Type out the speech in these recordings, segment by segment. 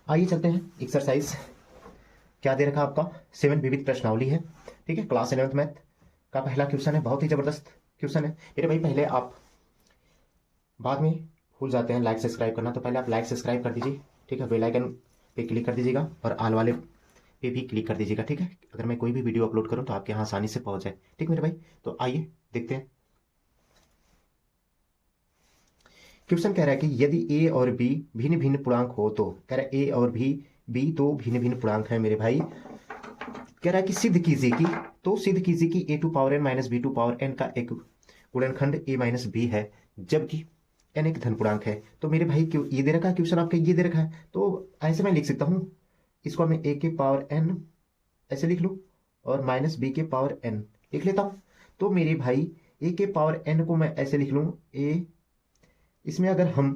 आइए चलते हैं एक्सरसाइज। क्या दे रखा आपका 7 विविध प्रश्नावली है। ठीक है, क्लास 11th मैथ का पहला क्वेश्चन है। बहुत ही जबरदस्त क्वेश्चन है मेरे भाई। पहले आप बाद में भूल जाते हैं लाइक सब्सक्राइब करना, तो पहले आप लाइक सब्सक्राइब कर दीजिए। ठीक है, बेल आइकन पे क्लिक कर दीजिएगा और आल वाले पे भी क्लिक कर दीजिएगा। ठीक है, अगर मैं कोई भी वीडियो अपलोड करूँ तो आपके यहाँ आसानी से पहुंच जाए। ठीक मेरे भाई, तो आइए देखते हैं। क्वेश्चन कह रहा है कि यदि ए और बी भिन्न भिन्न पूर्णांक हो, तो कह रहा है ए और बी तो भिन्न भिन्न पूर्णांक है मेरे भाई। कह रहा है कि सिद्ध कीजिए कि, तो सिद्ध कीजिए कि a to power n minus b to power n का एक गुणनखंड ए माइनस बी है, जबकि एन एक धन पूर्णांक है। तो मेरे भाई क्यों ये दे रखा है क्वेश्चन आपका, ये दे रखा है, तो ऐसे मैं लिख सकता हूँ इसको, मैं ए के पावर एन ऐसे लिख लूँ और माइनस बी के पावर एन लिख लेता हूँ। तो मेरे भाई ए के पावर एन को मैं ऐसे लिख लूँ ए, इसमें अगर हम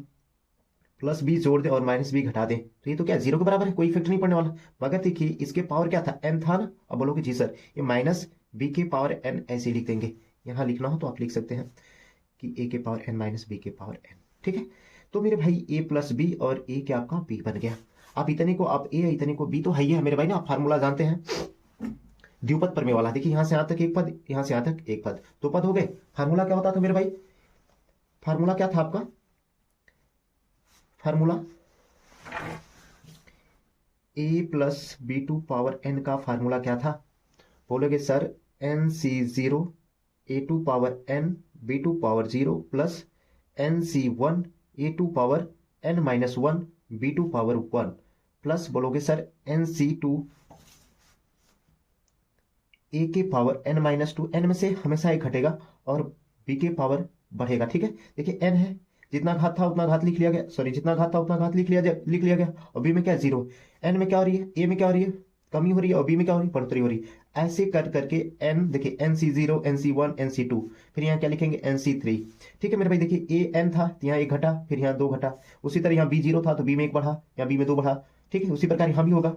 प्लस बी जोड़ दें और माइनस बी घटा दें तो ये तो क्या जीरो के बराबर है, कोई इफेक्ट नहीं पड़ने वाला। मगर देखिए इसके पावर क्या था, एन था ना। अब बोलोगे जी सर ये माइनस बी के पावर एन ऐसे लिख देंगे। यहां लिखना हो तो आप लिख सकते हैं कि ए के पावर एन माइनस बी के पावर एन। ठीक है, तो मेरे भाई ए प्लस बी और ए क्या आपका बी बन गया। आप इतने को आप ए, इतने को बी तो है ही है मेरे भाई ना। आप फार्मूला जानते हैं द्विपद प्रमेय वाला। देखिए यहां से यहां तक एक पद, यहां से यहां तक एक पद, दो पद हो गए। फार्मूला क्या होता था मेरे भाई, फार्मूला क्या था आपका, formula a plus b to power n का फार्मूला क्या था। बोलोगे sir n c zero a to power n b to power zero plus n c one a to power n minus one b to power one plus बोलोगे sir n c two a के power n minus two. N में से हमेशा एक घटेगा और B के power बढ़ेगा। ठीक है, देखिए एन है, जितना घात था उतना घात लिख लिया गया, सॉरी जितना घात था उतना घात लिख लिया गया। और बी में क्या जीरो, एन में क्या हो रही है, ए में क्या हो रही है, कमी हो रही है, और बी में क्या हो रही है, बढ़ोतरी हो रही है। ऐसे कर करके एन, देखिए n c zero, n c one, n c two, फिर यहाँ क्या लिखेंगे एन सी थ्री। ठीक है मेरे भाई, देखिए ए एन था तो यहाँ एक घटा, फिर यहाँ दो घटा। उसी तरह यहाँ बी जीरो था तो बी में एक बढ़ा, यहाँ बी में दो बढ़ा। ठीक है, उसी प्रकार यहाँ भी होगा।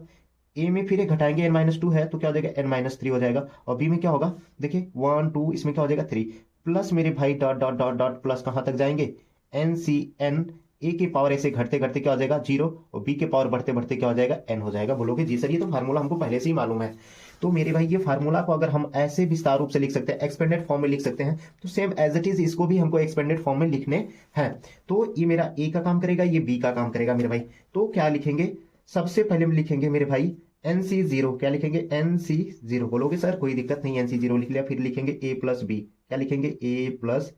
ए में फिर एक घटाएंगे, एन माइनस टू है तो क्या हो जाएगा एन माइनस थ्री हो जाएगा। और बी में क्या होगा, देखिए वन टू, इसमें क्या हो जाएगा थ्री, प्लस मेरे भाई dot dot dot dot plus कहां तक जाएंगे, एन सी एन। ए के पावर ऐसे घटते घटते क्या हो जाएगा जीरो, और बी के पावर बढ़ते बढ़ते क्या हो जाएगा एन हो जाएगा। बोलोगे जी सर ये तो फार्मूला हमको पहले से ही मालूम है। तो मेरे भाई ये फार्मूला को अगर हम ऐसे विस्तार रूप से लिख सकते हैं, एक्सपेंडेड फॉर्म में लिख सकते हैं, तो सेम एज इट इज इसको भी हमको एक्सपेंडेड फॉर्म में लिखने हैं। तो ये मेरा ए का काम करेगा, ये बी का काम करेगा मेरे भाई। तो क्या लिखेंगे, सबसे पहले हम लिखेंगे मेरे भाई एन सी जीरो। क्या लिखेंगे एन सी जीरो, बोलोगे सर कोई दिक्कत नहीं, एन सी जीरो लिख लिया। फिर लिखेंगे ए प्लस बी, क्या लिखेंगे a plus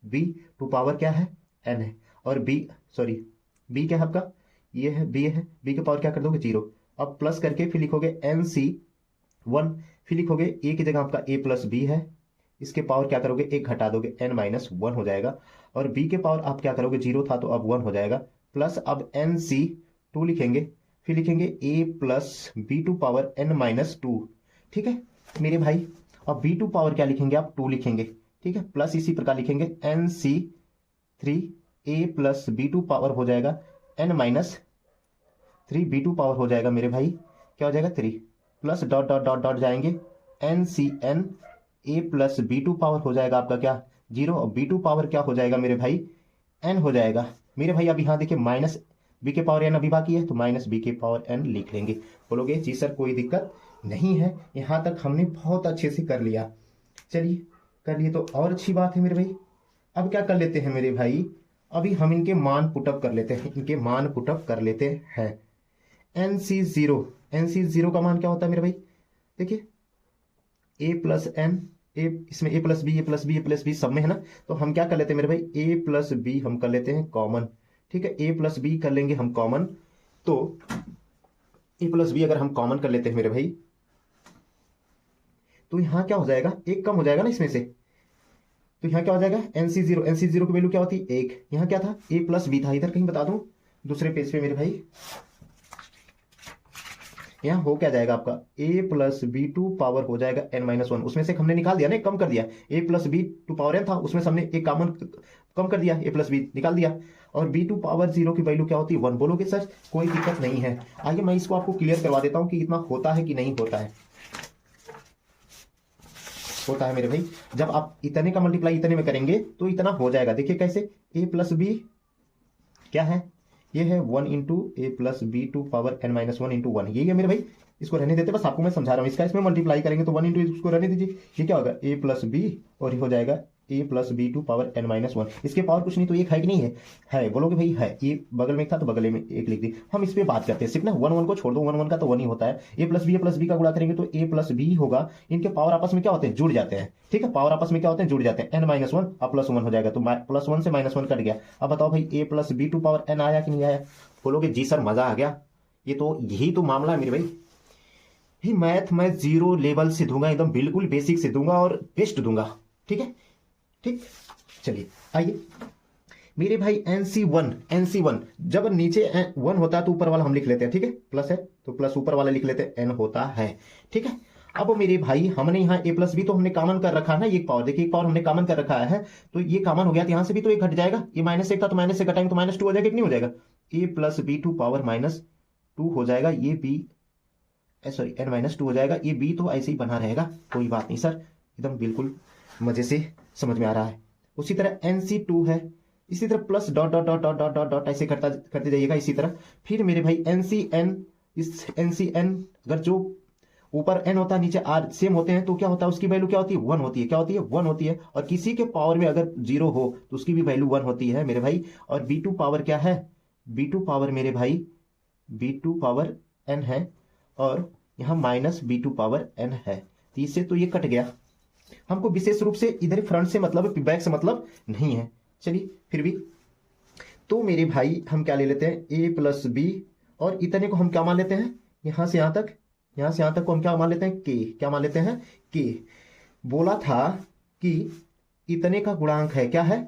b to power क्या है एन है, और बी सॉरी बी क्या है आपका, ये है बी के पावर क्या कर दोगे जीरो। अब प्लस करके फिर लिखोगे एन सी वन, फिर लिखोगे ए की जगह आपका ए प्लस बी है, इसके पावर क्या करोगे एक घटा दोगे एन माइनस वन हो जाएगा। और बी के पावर आप क्या करोगे जीरो था तो अब वन हो जाएगा, प्लस अब एन सी टू लिखेंगे, फिर लिखेंगे a plus b to power n minus two. ठीक है मेरे भाई, अब बी टू पावर क्या लिखेंगे आप टू लिखेंगे। ठीक है, प्लस इसी प्रकार लिखेंगे n C three a plus b to power हो जाएगा n minus three, b to power हो जाएगा मेरे भाई क्या हो जाएगा three, plus dot dot dot dot जाएंगे n C n a plus b to power हो जाएगा आपका क्या जीरो, और बी टू पावर क्या हो जाएगा मेरे भाई एन हो जाएगा मेरे भाई। अब यहाँ देखिए माइनस बी के पावर एन अभी बाकी है तो माइनस बी के पावर एन लिख लेंगे। बोलोगे जी सर कोई दिक्कत नहीं है, यहां तक हमने बहुत अच्छे से कर लिया। चलिए कर लिए तो और अच्छी बात है मेरे भाई। अब क्या कर लेते हैं मेरे भाई, अभी हम इनके मान पुटअप कर लेते हैं, इनके मान पुटअप कर लेते हैं। एन सी जीरो का मान क्या होता है मेरे भाई, देखिए ए प्लस एन, ए इसमें ए प्लस बी ए प्लस बी ए प्लस बी सब में है ना, तो हम क्या कर लेते हैं मेरे भाई ए प्लस बी हम कर लेते हैं कॉमन। ठीक है, ए प्लस बी कर लेंगे हम कॉमन, तो ए प्लस बी अगर हम कॉमन कर लेते हैं मेरे भाई तो यहां क्या हो जाएगा एक कम हो जाएगा ना इसमें से, तो यहां क्या हो जाएगा एन सी जीरो की वैल्यू क्या होती है एक, यहां क्या था ए प्लस बी था, इधर कहीं बता दूं दूसरे पेज पे मेरे भाई, यहाँ हो क्या जाएगा आपका a plus b to power हो जाएगा n माइनस वन, उसमें से हमने निकाल दिया ना, कम कर दिया। a plus b to power n था, उसमें से हमने एक कॉमन कम कर दिया, a प्लस बी निकाल दिया। और बी टू पावर जीरो की वैल्यू क्या होती है वन। बोलोगे सर कोई दिक्कत नहीं है, आइए मैं इसको आपको क्लियर करवा देता हूं कि इतना होता है कि नहीं होता है। होता है मेरे भाई, जब आप इतने का मल्टीप्लाई इतने में करेंगे तो इतना हो जाएगा। देखिए कैसे, a प्लस बी क्या है ये है 1 into a plus b to power n minus 1 into 1, यही है मेरे भाई। इसको रहने देते, बस आपको मैं समझा रहा हूँ। इसका इसमें मल्टीप्लाई करेंगे तो 1 इंटू इसको रहने दीजिए, ये क्या होगा ए प्लस बी, और ये हो जाएगा a plus b to power n minus 1। इसके पावर कुछ नहीं तो एक है कि नहीं है, बोलोगे भाई है, ये बगल में एक था तो बगल में एक लिख दी। हम इस पे बात करते हैं सिर्फ ना, 1 1 को छोड़ दो, 1 1 का तो 1 ही होता है। ए प्लस बी का गुणा करेंगे तो ए प्लस बी होगा, इनके पावर आपस में क्या होते हैं, जुड़ जाते हैं। ठीक है, पावर आपस में क्या होते हैं, जुड़ जाते हैं। n माइनस 1 अब प्लस 1 हो जाएगा, तो प्लस 1 से माइनस 1 कट गया। अब बताओ भाई a plus b to power n आया कि नहीं आया? बोलोगे जी सर मजा आ गया, ये तो यही तो मामला है मेरे भाई। ही मैथ मैं जीरो लेवल से दूंगा, एकदम बिल्कुल बेसिक से दूंगा और बेस्ट दूंगा। ठीक है, ठीक, चलिए आइए मेरे भाई NC1 जब नीचे 1 होता है तो ऊपर वाला हम लिख लेते हैं। ठीक है, प्लस है तो प्लस ऊपर वाला लिख लेते हैं, n होता है। ठीक है, अब मेरे भाई हमने यहाँ a प्लस बी तो हमने कॉमन कर रखा है ना, ये पावर देखिए, एक पावर हमने कॉमन कर रखा है, तो ये कॉमन हो गया, तो यहाँ से भी तो एक घट जाएगा, ये माइनस एक था तो माइनस से घटाएंगे तो माइनस 2 हो जाएगा कि नहीं हो जाएगा, a plus b to power minus 2 हो जाएगा, ये b सॉरी n माइनस 2 हो जाएगा, ये b तो ऐसे ही बना रहेगा, कोई बात नहीं सर, एकदम बिल्कुल मजे से समझ में आ रहा है। उसी तरह NC2 है, इसी तरह plus dot dot dot dot dot dot dot ऐसे करते जाइएगा इसी तरह। फिर मेरे भाई NCN, इस NCN अगर जो ऊपर n होता है नीचे r सेम होते हैं तो क्या होता है, उसकी वैल्यू क्या होती है, 1 होती है। क्या होती है, 1 होती है। और किसी के पावर में अगर 0 हो तो उसकी भी वैल्यू 1 होती है मेरे भाई। और B2 पावर क्या है, B2 पावर मेरे भाई B2 पावर n है, और यहाँ माइनस B2 पावर n है, तो इससे तो ये कट गया। हमको विशेष रूप से इधर फ्रंट से मतलब बैक से मतलब नहीं है, चलिए फिर भी तो मेरे भाई हम क्या ले लेते हैं, a प्लस बी, और इतने को हम क्या मान लेते हैं, यहां से यहां तक, यहां से यहां तक को हम क्या मान लेते हैं, k, क्या मान लेते हैं, k। बोला था कि इतने का गुणांक है, क्या है,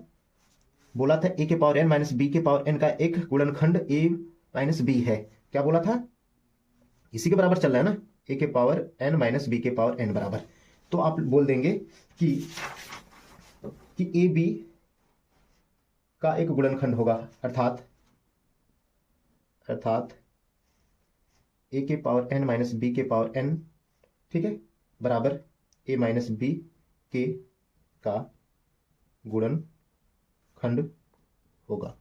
बोला था a के पावर n माइनस बी के पावर n का एक गुणनखंड a माइनस बी है, क्या बोला था, इसी के बराबर चल रहा है ना, a के पावर n माइनस बी के पावर n बराबर। तो आप बोल देंगे कि ए बी का एक गुणनखंड होगा, अर्थात a के पावर n माइनस बी के पावर n, ठीक है, बराबर a माइनस बी के का गुणनखंड होगा।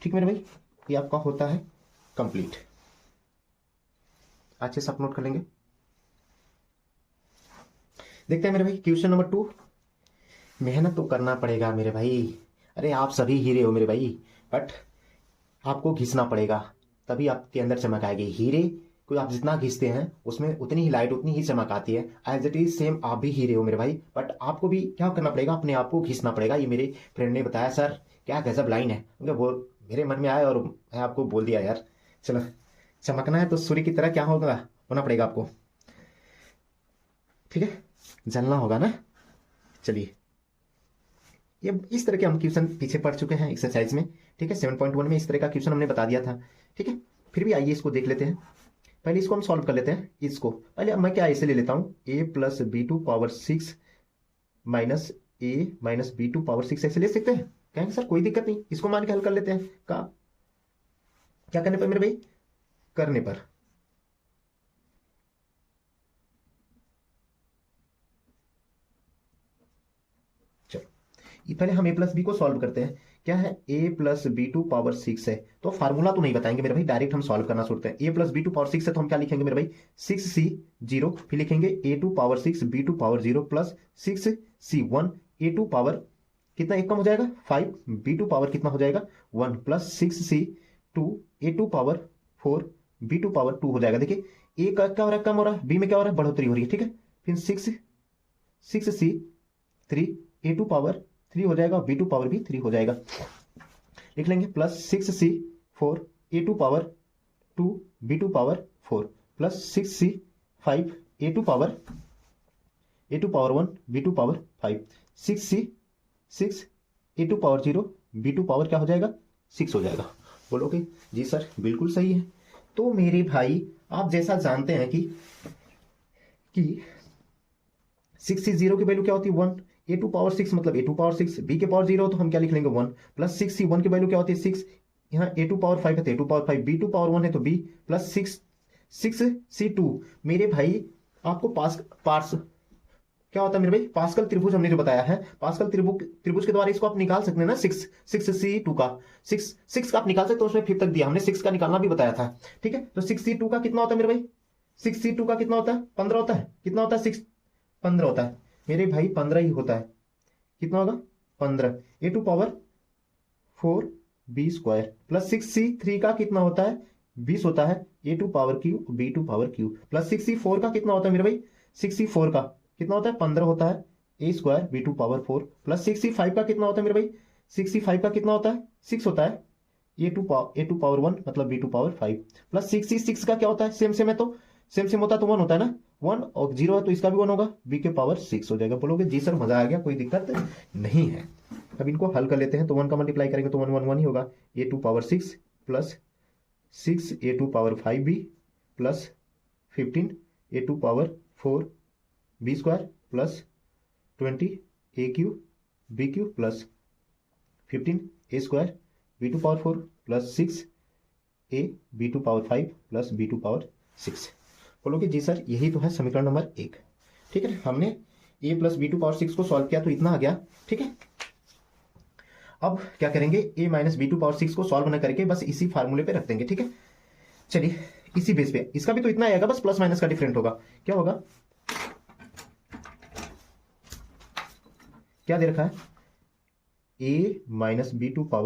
ठीक मेरे भाई, ये आपका होता है कंप्लीट। अच्छे से आप नोट कर लेंगे। देखते हैं मेरे भाई क्वेश्चन नंबर 2। मेहनत तो करना पड़ेगा मेरे भाई, अरे आप सभी हीरे हो मेरे भाई, बट आपको घिसना पड़ेगा, तभी आपके अंदर चमक आएगी। हीरे को आप जितना घिसते हैं उसमें उतनी ही लाइट, उतनी ही चमक आती है। एज इट इज सेम आप भी हीरे हो मेरे भाई, बट आपको भी क्या करना पड़ेगा, अपने आप को घिसना पड़ेगा। ये मेरे फ्रेंड ने बताया, सर क्या गजब लाइन है, उनके वो मेरे मन में आया और मैं आपको बोल दिया यार। चलो, चमकना है तो सूर्य की तरह क्या होना पड़ेगा आपको, ठीक है, जलना होगा ना। चलिए, ये इस तरह के हम क्वेश्चन पीछे पढ़ चुके हैं एक्सरसाइज में, ठीक है, 7.1 में इस तरह का क्वेश्चन हमने बता दिया था। ठीक है, फिर भी आइए इसको देख लेते हैं। पहले इसको हम सॉल्व कर लेते हैं। इसको पहले मैं क्या ऐसे ले लेता हूं, a plus b to power 6 minus a minus b to power 6 ऐसे ले सकते हैं, कहेंगे सर कोई दिक्कत नहीं, इसको मान के हल कर लेते हैं। क्या करने पर मेरे भाई, करने पर पहले हम a प्लस बी को सॉल्व करते हैं। क्या है, a plus b to power 6 है, तो फार्मूला तो नहीं बताएंगे मेरे भाई, डायरेक्ट हम सॉल्व करना सोचते हैं। a plus b to power 6 है तो हम क्या लिखेंगे मेरे भाई, 6c 0, फिर लिखेंगे a to power 6 b to power 0 plus 6c 1, a to power कितना, एक कम हो जाएगा 5, b टू पावर कितना हो जाएगा 1 plus 6c 2, a to power 4 b to power 2 हो जाएगा। देखिए a का क्या हो रहा है, कम हो रहा है, b में क्या हो रहा है, बढ़ोतरी हो रही है। ठीक है, फिर 6c 3, a टू पावर 3 हो जाएगा, बी टू पावर भी 3 हो जाएगा, लिख लेंगे, plus 6c 4, a to power 2 b to power 4 plus 6c 5, a to power 1 b to power 5, 6c 6 a to power 0 b to power क्या हो जाएगा 6 हो जाएगा। बोलोगे जी सर बिल्कुल सही है। तो मेरे भाई आप जैसा जानते हैं कि 6c 0 की वैल्यू क्या होती है 1, a टू पावर 6 मतलब a टू पावर 6, b के पावर 0 तो हम क्या लिख लेंगे 1, प्लस 6c 1 की वैल्यू क्या होती है 6, यहाँ a टू पावर 5 है तो a to power 5, b to power 1 है तो b, प्लस 6c 2। मेरे भाई आपको क्या होता है मेरे भाई, पास्कल त्रिभुज हमने जो बताया है, पास्कल त्रिभुज के द्वारा इसको आप निकाल सकते हैं ना, 6C2 का 6 का आप निकाल सकते हो, उसमें 5 तक दिया हमने, 6 का निकालना भी बताया था। ठीक है, तो 6C2 का कितना होता है मेरे भाई, 6C2 का कितना होता है, 15 होता है। कितना होता है, 15 होता है मेरे भाई, 15 ही होता है। कितना होगा, 15 a⁴ प्लस 6C3 का कितना होता है, 20 होता है, a⁴ b⁴ प्लस 6C4 का कितना होता है मेरे भाई, 6C4 का कितना होता है, 15 होता है, a² b⁴ प्लस 6C5 का कितना होता है मेरे भाई, 6C5 का कितना होता है, 6 होता है, a⁴ 1 मतलब b⁴ प्लस 6C6 का क्या होता है, सेम सेम है तो सेम होता है तो 1 होता है ना, 1 और 0 है तो इसका भी 1 होगा, b⁴ हो जाएगा। बोलोगे जी सर मजा आ गया, कोई दिक्कत नहीं है। अब इनको हल कर लेते हैं, तो 1 का मल्टीप्लाई करेंगे तो 1 ही होगा, a⁴ plus 6 a⁴ plus 15 a⁴ b² plus 20 a³ plus 15 a² b⁴ plus 6 a b⁴ plus b⁴ बोलोगे जी सर यही तो है समीकरण नंबर 1। ठीक है, हमने a प्लस b⁴ को सॉल्व किया तो इतना आ गया। ठीक है, अब क्या करेंगे, a माइनस b⁴ को सॉल्व न करके बस इसी फार्मूले पे रख देंगे। ठीक है, चलिए इसी बेस पे इसका भी तो इतना आएगा, बस प्लस माइनस का डिफरेंट होगा। क्या होगा, क्या दे रखा है, a माइनस b⁴ का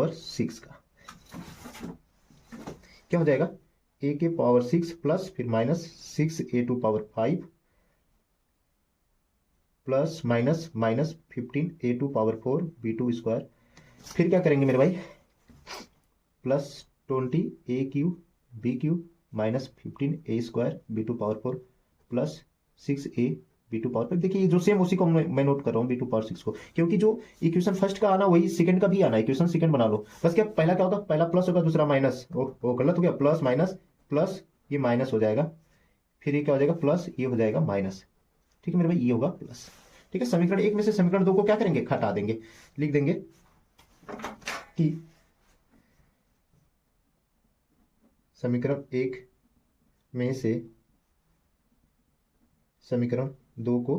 क्या हो जाएगा, a⁴ प्लस फिर minus 6 a⁴ plus minus 15 a⁴ b², फिर क्या करेंगे मेरे भाई, plus 20 a³ b³ minus 15 a² b⁴ plus 6 a b⁴। देखिए जो सेम उसी को मैं नोट कर रहा हूँ b⁴ को, क्योंकि जो इक्वेशन फर्स्ट का आना वही सेकंड का भी आना, इक्वेशन सेकंड बना लो बस। क्या पहला क्या होगा, पहला प्लस होगा दूसरा माइनस, वो गलत हो गया, प्लस माइनस प्लस ये माइनस हो जाएगा, फिर ये क्या हो जाएगा, प्लस ये हो जाएगा माइनस। ठीक है मेरे भाई, ये होगा प्लस। ठीक है, समीकरण 1 में से समीकरण 2 को क्या करेंगे, घटा देंगे, लिख देंगे कि समीकरण 1 में से समीकरण 2 को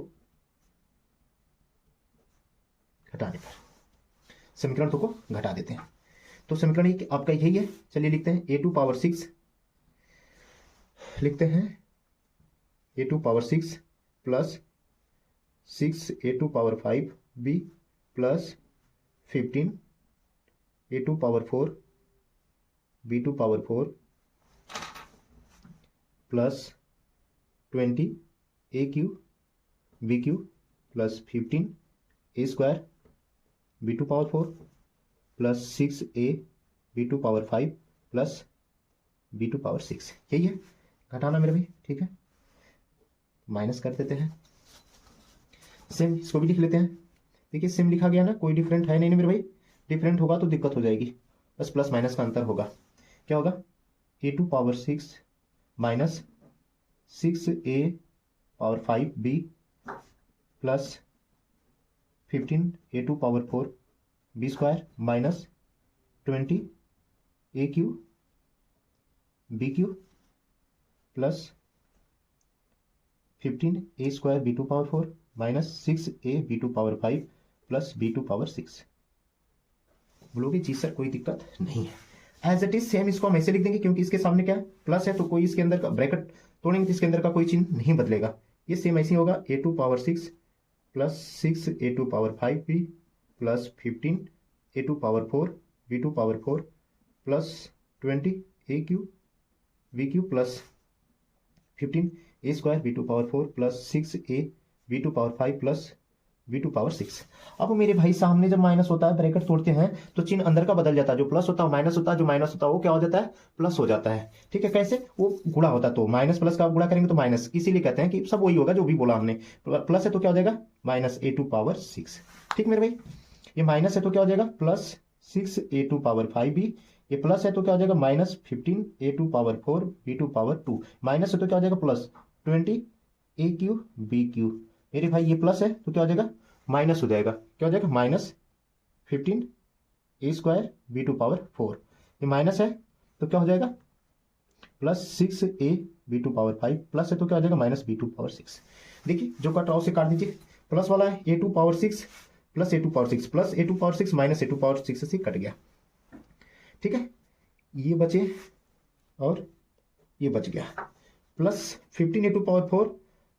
घटाने पर समीकरण 2 को घटा देते हैं, तो समीकरण 1 आपका यही है। चलिए लिखते हैं a⁴ लिखते हैं a⁴ plus 6 a⁴ b plus 15 a⁴ b⁴ plus 20 a³ b³ plus 15 a² b⁴ plus 6 a b⁴ plus b⁴ यही है घटाना मेरे भाई। ठीक है, माइनस कर देते हैं, सेम इसको भी लिख लेते हैं। देखिए सेम लिखा गया ना, कोई डिफरेंट है नहीं मेरे भाई, डिफरेंट होगा तो दिक्कत हो जाएगी, बस प्लस माइनस का अंतर होगा। क्या होगा, a⁴ minus 6 a⁴ b plus 15 a⁴ b² minus 20 a³ b³ plus 15 a² b⁴ minus 6 a b⁴ plus b⁴ बोलोगे जी सर कोई दिक्कत नहीं है, एज इट इज सेम इसको हम ऐसे लिख देंगे, क्योंकि इसके सामने क्या है, प्लस है, तो कोई इसके अंदर का ब्रैकेट तोड़ेंगे तो इसके अंदर का कोई चिन्ह नहीं बदलेगा, ये सेम ऐसे होगा, a⁴ plus 6 a⁴ b plus 15 a⁴ b⁴ plus 20 a³ b³ plus 15 a² b⁴ plus 6 a b⁴ plus b⁴ अब मेरे भाई सामने जब माइनस होता है ब्रैकेट तोड़ते हैं तो चिन्ह अंदर का बदल जाता है, जो प्लस होता है माइनस होता है, जो माइनस होता है वो क्या हो जाता है, प्लस हो जाता है। ठीक है, कैसे, वो गुणा होता है तो माइनस प्लस का गुणा करेंगे तो माइनस, इसीलिए कहते हैं कि सब वही होगा जो भी बोला हमने, प्लस है तो क्या हो जाएगा माइनस a⁴ ठीक मेरे भाई, ये माइनस है तो क्या हो जाएगा प्लस 6 a⁴ b, ये प्लस है तो क्या हो जाएगा माइनस 15 a⁴ b⁴ माइनस है तो क्या हो जाएगा प्लस 20 a³ b³ मेरे भाई, ये प्लस है तो क्या हो जाएगा माइनस हो जाएगा, क्या हो जाएगा माइनस 15 a² b⁴, ये माइनस है तो क्या हो जाएगा प्लस 6 a b⁴, प्लस है तो क्या हो जाएगा माइनस b⁴। देखिए जो कट रहा उसे काट दीजिए, प्लस वाला है a to power 6 plus a to power 6 plus a to power 6 minus a to power 6 से कट गया। ठीक है, ये बचे और ये बच गया, plus 15 a to power 4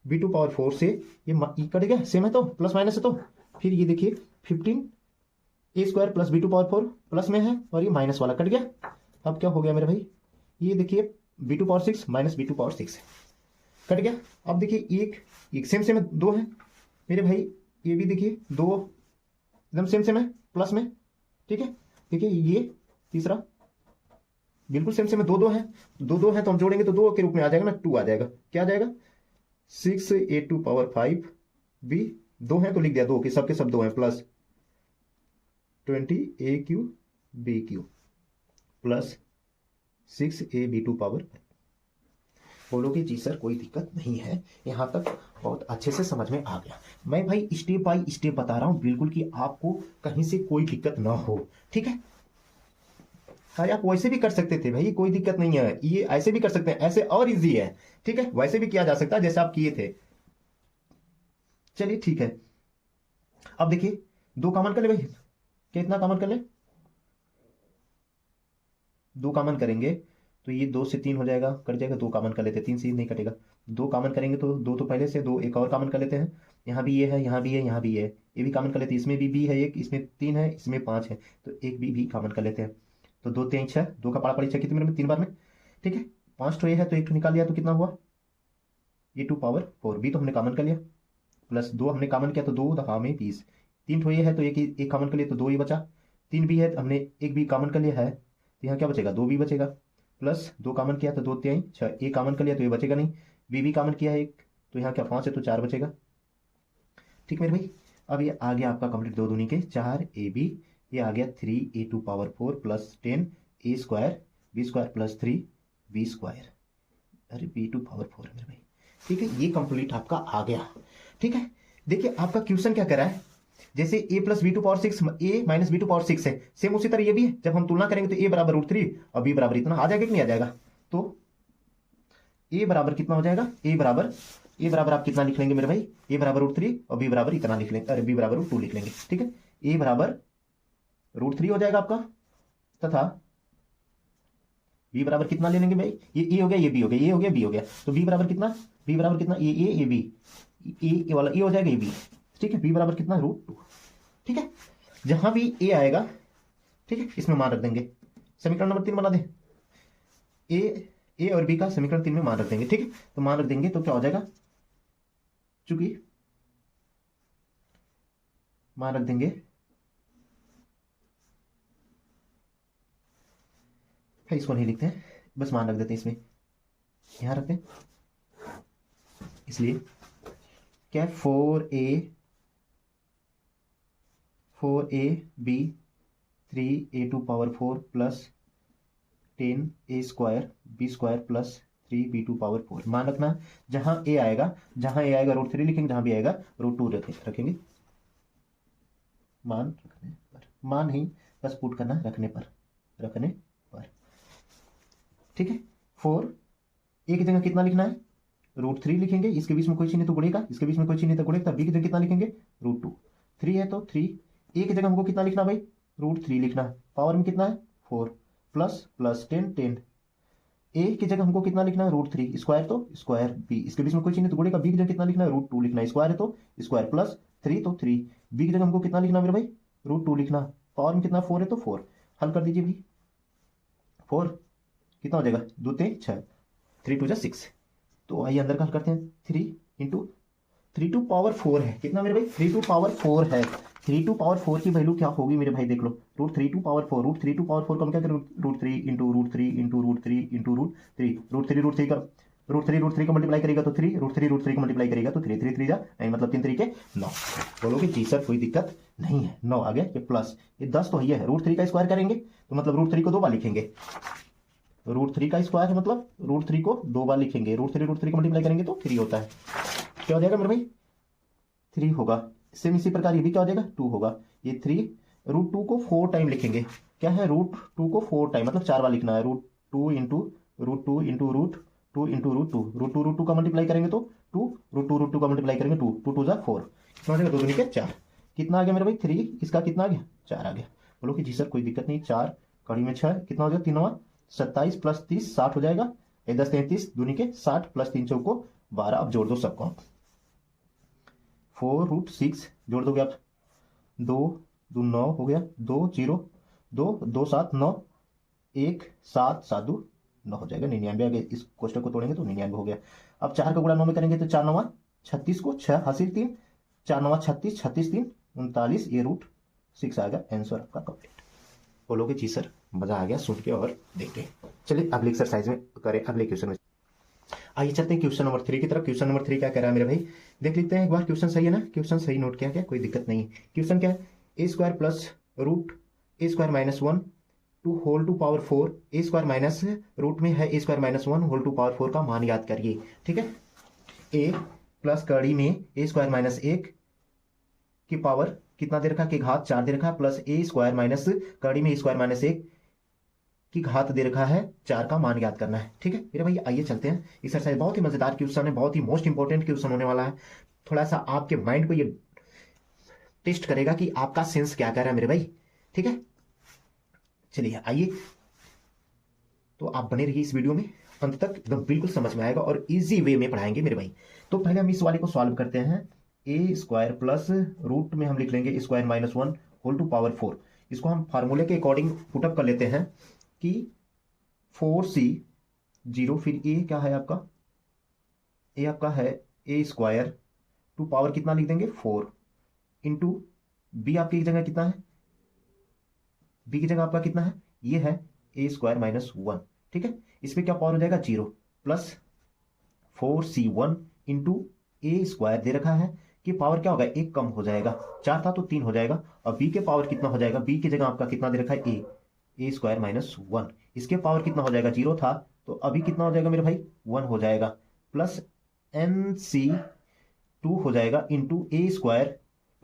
b to power 4 से ये कट गया, सेम है तो प्लस माइनस है तो फिर ये देखिए 15 a square plus b to power 4 plus में है और ये माइनस वाला कट गया। अब क्या हो गया मेरे भाई, ये देखिए b to power 6 minus b to power 6 cut गया। अब देखिए एक सेम सेम है, दो है मेरे भाई, ये भी देखिए दो एकदम सेम सेम है प्लस में। ठीक है, देखिए ये तीसरा बिल्कुल सेम सेम है, दो दो है तो हम जोड़ेंगे तो दो के रूप में आ जाएगा ना, 2 आ जाएगा। क्या आ जाएगा 6 ए टू पावर 5 बी, दो है तो लिख दिया दो के सब दो हैं, plus 20 a cube b cube plus 6 a b to power 5। बोलोगे जी सर कोई दिक्कत नहीं है, यहां तक बहुत अच्छे से समझ में आ गया। मैं भाई स्टेप बाय स्टेप बता रहा हूं बिल्कुल कि आपको कहीं से कोई दिक्कत ना हो। ठीक है, अरे आप वैसे भी कर सकते थे भाई, कोई दिक्कत नहीं है, ये ऐसे भी कर सकते हैं, ऐसे और इजी है। ठीक है, वैसे भी किया जा सकता है जैसे आप किए थे। चलिए ठीक है, अब देखिए दो कॉमन कर ले भाई, कितना कॉमन कर ले, दो कॉमन करेंगे तो ये 2 से 3 हो जाएगा, कट जाएगा, दो कॉमन कर लेते हैं, 3 से नहीं कटेगा, दो कॉमन करेंगे तो दो तो पहले से, दो एक और कॉमन कर लेते हैं, यहाँ भी ये है, यहाँ भी है, यहाँ भी है, ये भी कॉमन कर लेते हैं, इसमें भी है एक, इसमें 3 है, इसमें 5 है, तो एक भी कॉमन कर लेते हैं। तो 2 3 6, 2 का पाड़ा पड़ी 6 कितने में, 3 बार में। ठीक है, 5 तो ये है तो एक तो निकाल लिया तो कितना हुआ, ए टू पावर 4 बी तो हमने कॉमन कर लिया, प्लस 2 हमने कॉमन किया तो 2 दफा में 20, 3 तो ये है तो एक कॉमन कर लिया तो 2 ये बचा, 3 भी है तो हमने एक भी कॉमन कर लिया है तो यहाँ क्या बचेगा, 2 भी बचेगा, प्लस 2 कॉमन किया तो 2 3 6, एक कॉमन कर लिया तो ये बचेगा नहीं, बी भी कॉमन किया है एक तो यहाँ क्या 5 है तो 4 बचेगा। ठीक मेरे भाई, अब ये आ गया आपका कंप्लीट, 2 दूनी के 4 ए बी, ये आ गया 3 a to power 4 plus 10 a square b square plus 3 b square, अरे बी टू पावर 4 मेरे भाई। ठीक है, ये कंप्लीट आपका आ गया। ठीक है, देखिए आपका क्वेश्चन क्या करा है, जैसे a plus b to power 6 a minus b to power 6 है, सेम उसी तरह ये भी है, जब हम तुलना करेंगे तो a बराबर √3 और b बराबर इतना आ जाएगा कि नहीं आ जाएगा, तो a बराबर कितना हो जाएगा, a बराबर आप कितना लिख लेंगे मेरे भाई, a बराबर √3 और b बराबर इतना लिख लेंगे, अरे b बराबर √2 लिख लेंगे। ठीक है, a बराबर √3 हो जाएगा आपका, तथा b बराबर कितना ले लेंगे भाई, ये a हो गया, ये b हो गया, ये हो गया, b हो गया, तो b बराबर कितना, b बराबर कितना, a b, ए वाला ए हो जाएगा ए बी। ठीक है, बी बराबर कितना, √2। ठीक है, जहां भी ए आएगा, ठीक है, इसमें मान रख देंगे, समीकरण नंबर 3 बना दें, ए और बी का समीकरण 3 में मान रख देंगे। ठीक है, तो मान रख देंगे तो क्या हो जाएगा, चूंकि मान रख देंगे, इसको नहीं लिखते हैं, बस मान रख देते हैं, इसमें यहां रखते हैं, इसलिए क्या 4a b 3 a to power 4 plus 10 a square b square plus 3 b to power 4 मान रखना, जहां a आएगा √3 लिखेंगे, जहां भी आएगा √2 रखेंगे, मान रखने पर, मान ही बस पुट करना, रखने पर। ठीक है, 4 a की जगह कितना लिखना है, √3 लिखेंगे, इसके बीच में कोई चिन्ह तो गुणेगा, इसके बीच में कोई चिन्ह तो गुणेगा, b की जगह कितना लिखेंगे, √2, 3 है तो 3, a की जगह हमको कितना लिखना भाई, √3 लिखना, पावर में कितना है 4 प्लस 10 a की जगह हमको कितना लिखना है, √3 स्क्वायर तो स्क्वायर b, इसके बीच में कोई चिन्ह तो गुणेगा, b की जगह कितना लिखना है, √2 लिखना है, स्क्वायर है तो स्क्वायर प्लस 3 तो 3, b की जगह हमको कितना लिखना मेरे भाई, √2 लिखना, पावर में कितना 4 है तो 4, हल कर दीजिए भाई, 4 कितना हो जाएगा, 2 3 6, 3 2 6, तो आइए अंदर का हल करते हैं, 3 टू पावर 4 है, कितना मेरे भाई, 3 टू पावर 4 है, 3 टू पावर 4 की वैल्यू क्या होगी मेरे भाई, देख लो, √3 टू पावर 4, √3 टू पावर 4 का हम क्या करें, √3 इंटू √3 इंटू √3 इंटू √3 का √3 का मल्टीप्लाई करेगा तो 3, √3 का मल्टीप्लाई करेगा तो 3 3 3 जा 9, मतलब 3 3 के 9। बोलोगे जी सर कोई दिक्कत नहीं है, 9 आ गया, ये प्लस ये 10 तो ये है, √3 का स्क्वायर करेंगे तो मतलब √3 को 2 बार लिखेंगे, √3 का स्क्वायर है मतलब √3 को 2 बार लिखेंगे, √3 को मल्टीप्लाई करेंगे तो 3 होता है, क्या हो जाएगा मेरे भाई, 3 होगा। सेम इसी प्रकार ये भी क्या हो जाएगा, 2 होगा, ये 3, √2 को 4 टाइम लिखेंगे, क्या है, √2 को 4 टाइम मतलब 4 बार लिखना है, √2 into √2 into √2 2 into root two का मल्टीप्लाई करेंगे तो 2, रूट टू का मल्टीप्लाई करेंगे 2, 2 2 4, कितना हो जाएगा 2 दूनी के 4, कितना आ गया मेरे भाई 3, इसका कितना आ गया 4 आ गया। बोलो कि जी सर कोई दिक्कत नहीं, 4 कड़ी में 6 कितना हो जाएगा 3 27 प्लस 30 60 हो जाएगा, 10 33 दूनी के 60 प्लस 3 चौको 12, अब जोड़ दो सबको, 4√6 जोड़ दोगे आप, 2 2 9 हो गया, 2 0 2 2 7 9, 1 7 7 2 9 हो जाएगा 99 आ गया। इस कोष्टक को तोड़ेंगे तो 99 हो गया। अब 4 का गुणा 9 में करेंगे तो 4 9 36 को 6 हासिल 3, 4 9 36 36 3 39, ये √6 आएगा। आंसर आपका कंप्लीट। बोलोगे जी सर मजा आ गया सुन के और देख के। चलिए अगले एक्सरसाइज में करें, अगले क्वेश्चन में आइए चलते हैं क्वेश्चन नंबर 3 की तरफ। क्वेश्चन नंबर 3 क्या कह रहा है मेरे भाई, देख लेते हैं एक बार। क्वेश्चन सही है ना, क्वेश्चन सही नोट किया क्या, कोई दिक्कत नहीं। क्वेश्चन क्या है, a² plus √a² minus 1 to whole to power 4, a² minus root में है a² minus 1 whole to power 4 का मान याद करिए। ठीक है, a प्लस कड़ी में a² माइनस 1 की पावर कितना दे रखा, की घात 4 दे रखा, प्लस a² माइनस कड़ी में a² माइनस 1 की घात दे रखा है 4 का मान याद करना है। ठीक है मेरे भाई, आइए चलते हैं। एक्सरसाइज बहुत ही मजेदार क्वेश्चन है, बहुत ही मोस्ट इंपॉर्टेंट क्वेश्चन होने वाला है। थोड़ा सा आपके माइंड को ये टेस्ट करेगा कि आपका सेंस क्या कह रहा है मेरे भाई। ठीक है चलिए आइए, तो आप बने रहिए इस वीडियो में अंत तक, एकदम बिल्कुल समझ में आएगा और इजी वे में पढ़ाएंगे मेरे भाई। तो पहले हम इस वाले को सॉल्व करते हैं। a² प्लस रूट में हम लिख लेंगे a² minus 1 whole to power 4। इसको हम फार्मूले के अकॉर्डिंग पुटअप कर लेते हैं कि 4c0, फिर a क्या है आपका, a आपका है a² टू पावर कितना लिख देंगे 4 इंटू b आपकी जगह कितना है, b की जगह आपका कितना है, ये है a² माइनस 1। ठीक है, इसमें क्या पावर हो जाएगा 0 प्लस 4c1 इंटू a² दे रखा है कि पावर क्या होगा 1 कम हो जाएगा, 4 था तो 3 हो जाएगा, और b के पावर कितना हो जाएगा, b की जगह आपका कितना दे रखा है a² माइनस 1, इसके पावर कितना हो जाएगा 0 था तो अभी कितना हो जाएगा मेरे भाई 1 हो जाएगा, प्लस nc2 हो जाएगा इंटू a²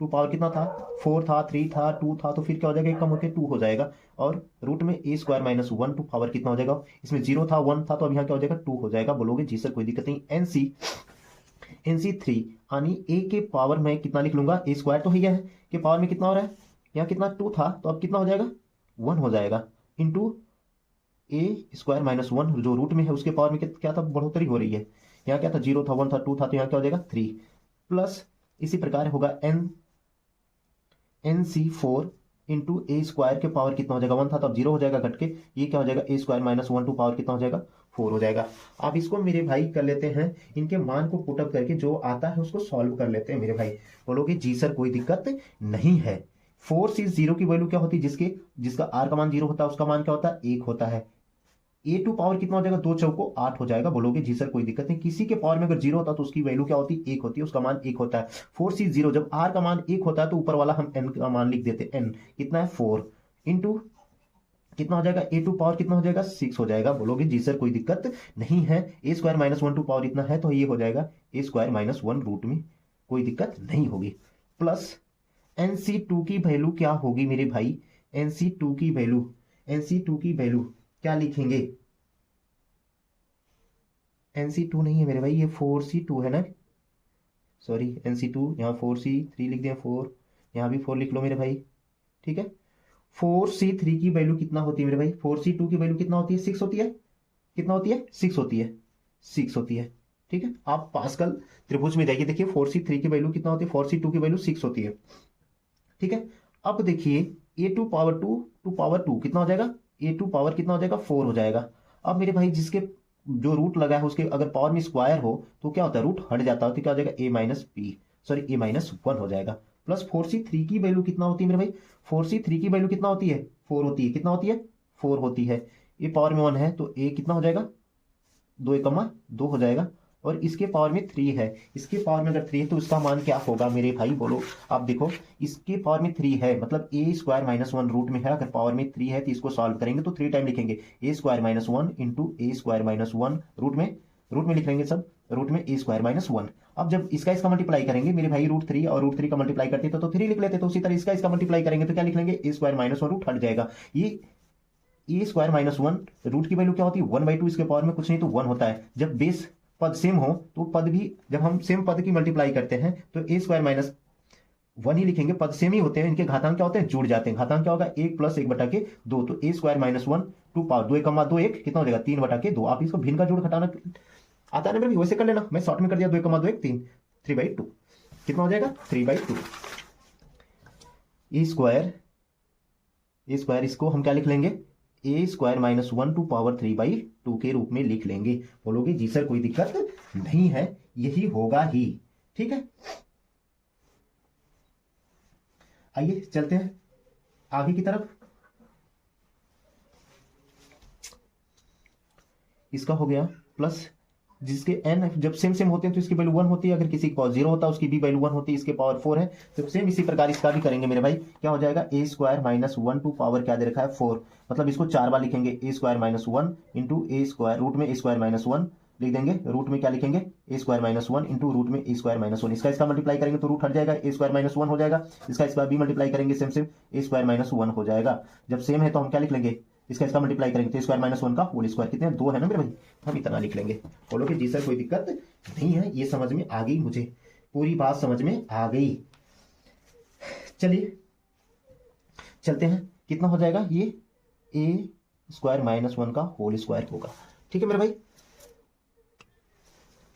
टू पावर कितना था 4 था 3 था 2 था, तो फिर क्या हो जाएगा 1 कम होकर 2 हो जाएगा, और रूट में a² माइनस 1 टू पावर कितना हो जाएगा, इसमें 0 था 1 था तो अब यहाँ क्या हो जाएगा 2 हो जाएगा। बोलोगे जी सर कोई दिक्कत नहीं। nc3 यानी a के पावर में कितना लिख लूंगा, a² तो है कि पावर में कितना हो रहा है, यहाँ कितना 2 था तो अब कितना हो जाएगा 1 हो जाएगा, इंटू a² माइनस 1 जो रूट में है उसके पावर में क्या था बढ़ोतरी हो रही है, यहाँ क्या था 0 था 1 था 2 था तो यहाँ क्या हो जाएगा 3, प्लस इसी प्रकार होगा nc4 इंटू a² के पावर कितना हो जाएगा 1 था तो अब 0 हो जाएगा घट के, ये क्या हो जाएगा a² माइनस 1 टू पावर कितना हो जाएगा 4 हो जाएगा। आप इसको मेरे भाई कर लेते हैं, इनके मान को पुटअप करके जो आता है उसको सॉल्व कर लेते हैं मेरे भाई। बोलोगे जी सर कोई दिक्कत नहीं है। 4c0 की वैल्यू क्या होती है, जिसका r का मान 0 होता है उसका मान क्या होता है 1 होता है, a टू पावर कितना हो जाएगा 2 चौको 8 हो जाएगा। बोलोगे जी सर कोई दिक्कत नहीं, किसी के पावर में अगर 0 होता तो उसकी वैल्यू क्या होती 1 होती है, उसका मान 1 होता है। 4c0 जब r का मान 1 होता है तो ऊपर वाला हम n का मान लिख देते हैं, n कितना है 4 इंटू कितना हो जाएगा a टू पावर कितना हो जाएगा 6 हो जाएगा। बोलोगे जी सर कोई दिक्कत नहीं है, a² माइनस 1 टू पावर इतना है तो ये हो जाएगा a² माइनस 1 रूट में, कोई दिक्कत नहीं होगी। प्लस nc2 की वैल्यू क्या होगी मेरे भाई, nc2 की वैल्यू क्या लिखेंगे, nc2 नहीं है मेरे भाई, ये 4c2 है ना, सॉरी nc2 यहाँ 4c3 लिख दिया, 4 यहाँ भी 4 लिख लो मेरे भाई। ठीक है, 4c3 की वैल्यू कितना होती है मेरे भाई, 4c2 की वैल्यू कितना होती है 6 होती है, कितना होती है 6 होती है, 6 होती है। ठीक है, आप पास्कल त्रिभुज में जाइए, देखिए 4c3 की वैल्यू कितना होती है, 4c2 की वैल्यू 6 होती है। ठीक है, अब देखिए a to power 2 to power 2 कितना हो जाएगा, a टू पावर कितना हो जाएगा 4 हो जाएगा। अब मेरे भाई जिसके जो रूट लगा है उसके अगर पावर में स्क्वायर हो तो क्या होता है रूट हट जाता है, तो क्या हो जाएगा a माइनस 1 हो जाएगा। प्लस 4c3 की वैल्यू कितना होती है मेरे भाई, 4c3 की वैल्यू कितना होती है 4 होती है, कितना होती है 4 होती है, ये पावर में 1 है तो a कितना हो जाएगा 2 एकमा 2 हो जाएगा, और इसके पावर में 3 है, इसके पावर में अगर 3 है तो इसका मान क्या होगा मेरे भाई, बोलो आप देखो इसके पावर में 3 है मतलब a² माइनस 1 रूट में है, अगर पावर में 3 है तो इसको सॉल्व करेंगे तो 3 टाइम लिखेंगे a² minus 1 into a² minus 1 root में लिख लेंगे सब, रूट में a² माइनस 1। अब जब इसका मल्टीप्लाई करेंगे मेरे भाई √3 और √3 का मल्टीप्लाई करते तो 3 लिख लेते, तो उसी तरह इसका मल्टीप्लाई करेंगे तो क्या लिख लेंगे a² माइनस 1 रूट हट जाएगा, ये ए स्क्वायर माइनस वन, रूट की वैल्यू क्या होती है 1/2, इसके पावर में कुछ नहीं तो 1 होता है। जब बेस पद सेम हो तो पद भी, जब हम सेम पद की मल्टीप्लाई करते हैं तो ए स्क्वायर माइनस वन ही लिखेंगे, पद सेम ही होते हैं, इनके घातांक क्या होते हैं, जुड़ जाते हैं। घातांक क्या होगा, 1 + 1/2, तो a square minus one to power 2 1 2 1 कितना हो जाएगा 3/2। आप इसको भिन्न का जोड़ घटाना आता है ना मेरे, वैसे कर लेना, मैं शॉर्ट में कर दिया, 2 1 2 1 3, 3/2 कितना हो जाएगा 3/2। ए स्क्वायर इसको हम क्या लिख लेंगे, a square minus one to power 3/2 के रूप में लिख लेंगे। बोलोगे जी सर कोई दिक्कत नहीं है, यही होगा ही, ठीक है। आइए चलते हैं आगे की तरफ। इसका हो गया प्लस, जिसके n जब सेम सेम होते हैं तो इसकी वैल्यू 1 होती है, अगर किसी के पावर 0 होता है उसकी भी वैल्यू 1 होती है, इसके पावर 4 है, तो सेम इसी प्रकार इसका भी करेंगे मेरे भाई। क्या हो जाएगा, a square minus one to power क्या दे रखा है 4, मतलब इसको 4 बार लिखेंगे, a square minus one into A square, root में ए स्क्वायर माइनस वन लिख देंगे, रूट में क्या लिखेंगे a square minus one into root में ए स्क्वायर माइनस वन। इसका मल्टीप्लाई करेंगे तो रूट हट जाएगा, ए स्क्वायर माइनस वन हो जाएगा, इसका भी मल्टीप्लाई करेंगे सेम सेम, ए स्क्वायर माइनस वन हो जाएगा। जब सेम है तो हम क्या लिख लेंगे, इसका मल्टीप्लाई करेंगे तो स्क्वायर माइनस वन का होल स्क्वायर, कितने 2 है ना मेरे भाई, हम इतना लिख लेंगे। बोलोगे जी सर कोई दिक्कत नहीं है, ये समझ में आ गई, मुझे पूरी बात समझ में आ गई। चलिए चलते हैं, कितना हो जाएगा ये ए स्क्वायर माइनस वन का होल स्क्वायर होगा, ठीक है मेरे भाई,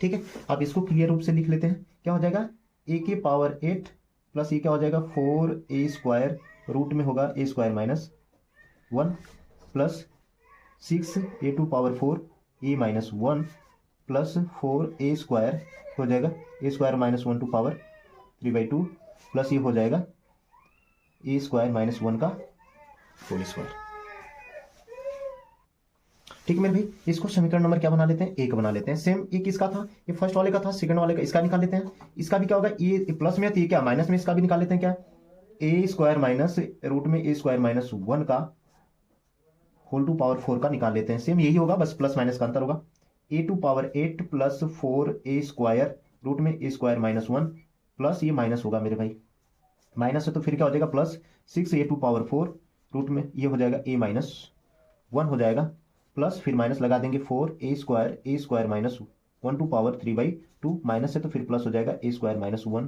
ठीक है। आप इसको क्लियर रूप से लिख लेते हैं, क्या हो जाएगा ए के पावर 8 प्लस ये क्या हो जाएगा 4a स्क्वायर, रूट में होगा a square minus one plus 6a² power 4 a minus one plus 4a square हो जाएगा a square minus one to power 3/2 plus ये हो जाएगा ए स्क्वायर माइनस वन का होल स्क्वायर, ठीक है मेरे भाई। इसको समीकरण नंबर क्या बना लेते हैं, एक बना लेते हैं। सेम एक इसका था, ये फर्स्ट वाले का था, सेकंड वाले का, इसका निकाल लेते हैं। इसका भी क्या होगा, ये प्लस में है तो ये क्या माइनस में, इसका भी निकाल लेते हैं, क्या ए स्क्वायर माइनस रूट में ए स्क्वायर माइनस वन का होल टू पावर 4 का निकाल लेते हैं। सेम यही होगा, बस प्लस माइनस का अंतर होगा, a² power 8 plus 4a square root में a square minus one plus ये माइनस होगा मेरे भाई, माइनस है तो फिर क्या हो जाएगा प्लस 6a² पावर 4 रूट में ये हो जाएगा a माइनस वन हो जाएगा, प्लस फिर माइनस लगा देंगे 4a square minus one to power 3/2 minus है तो फिर प्लस हो जाएगा ए स्क्वायर माइनस वन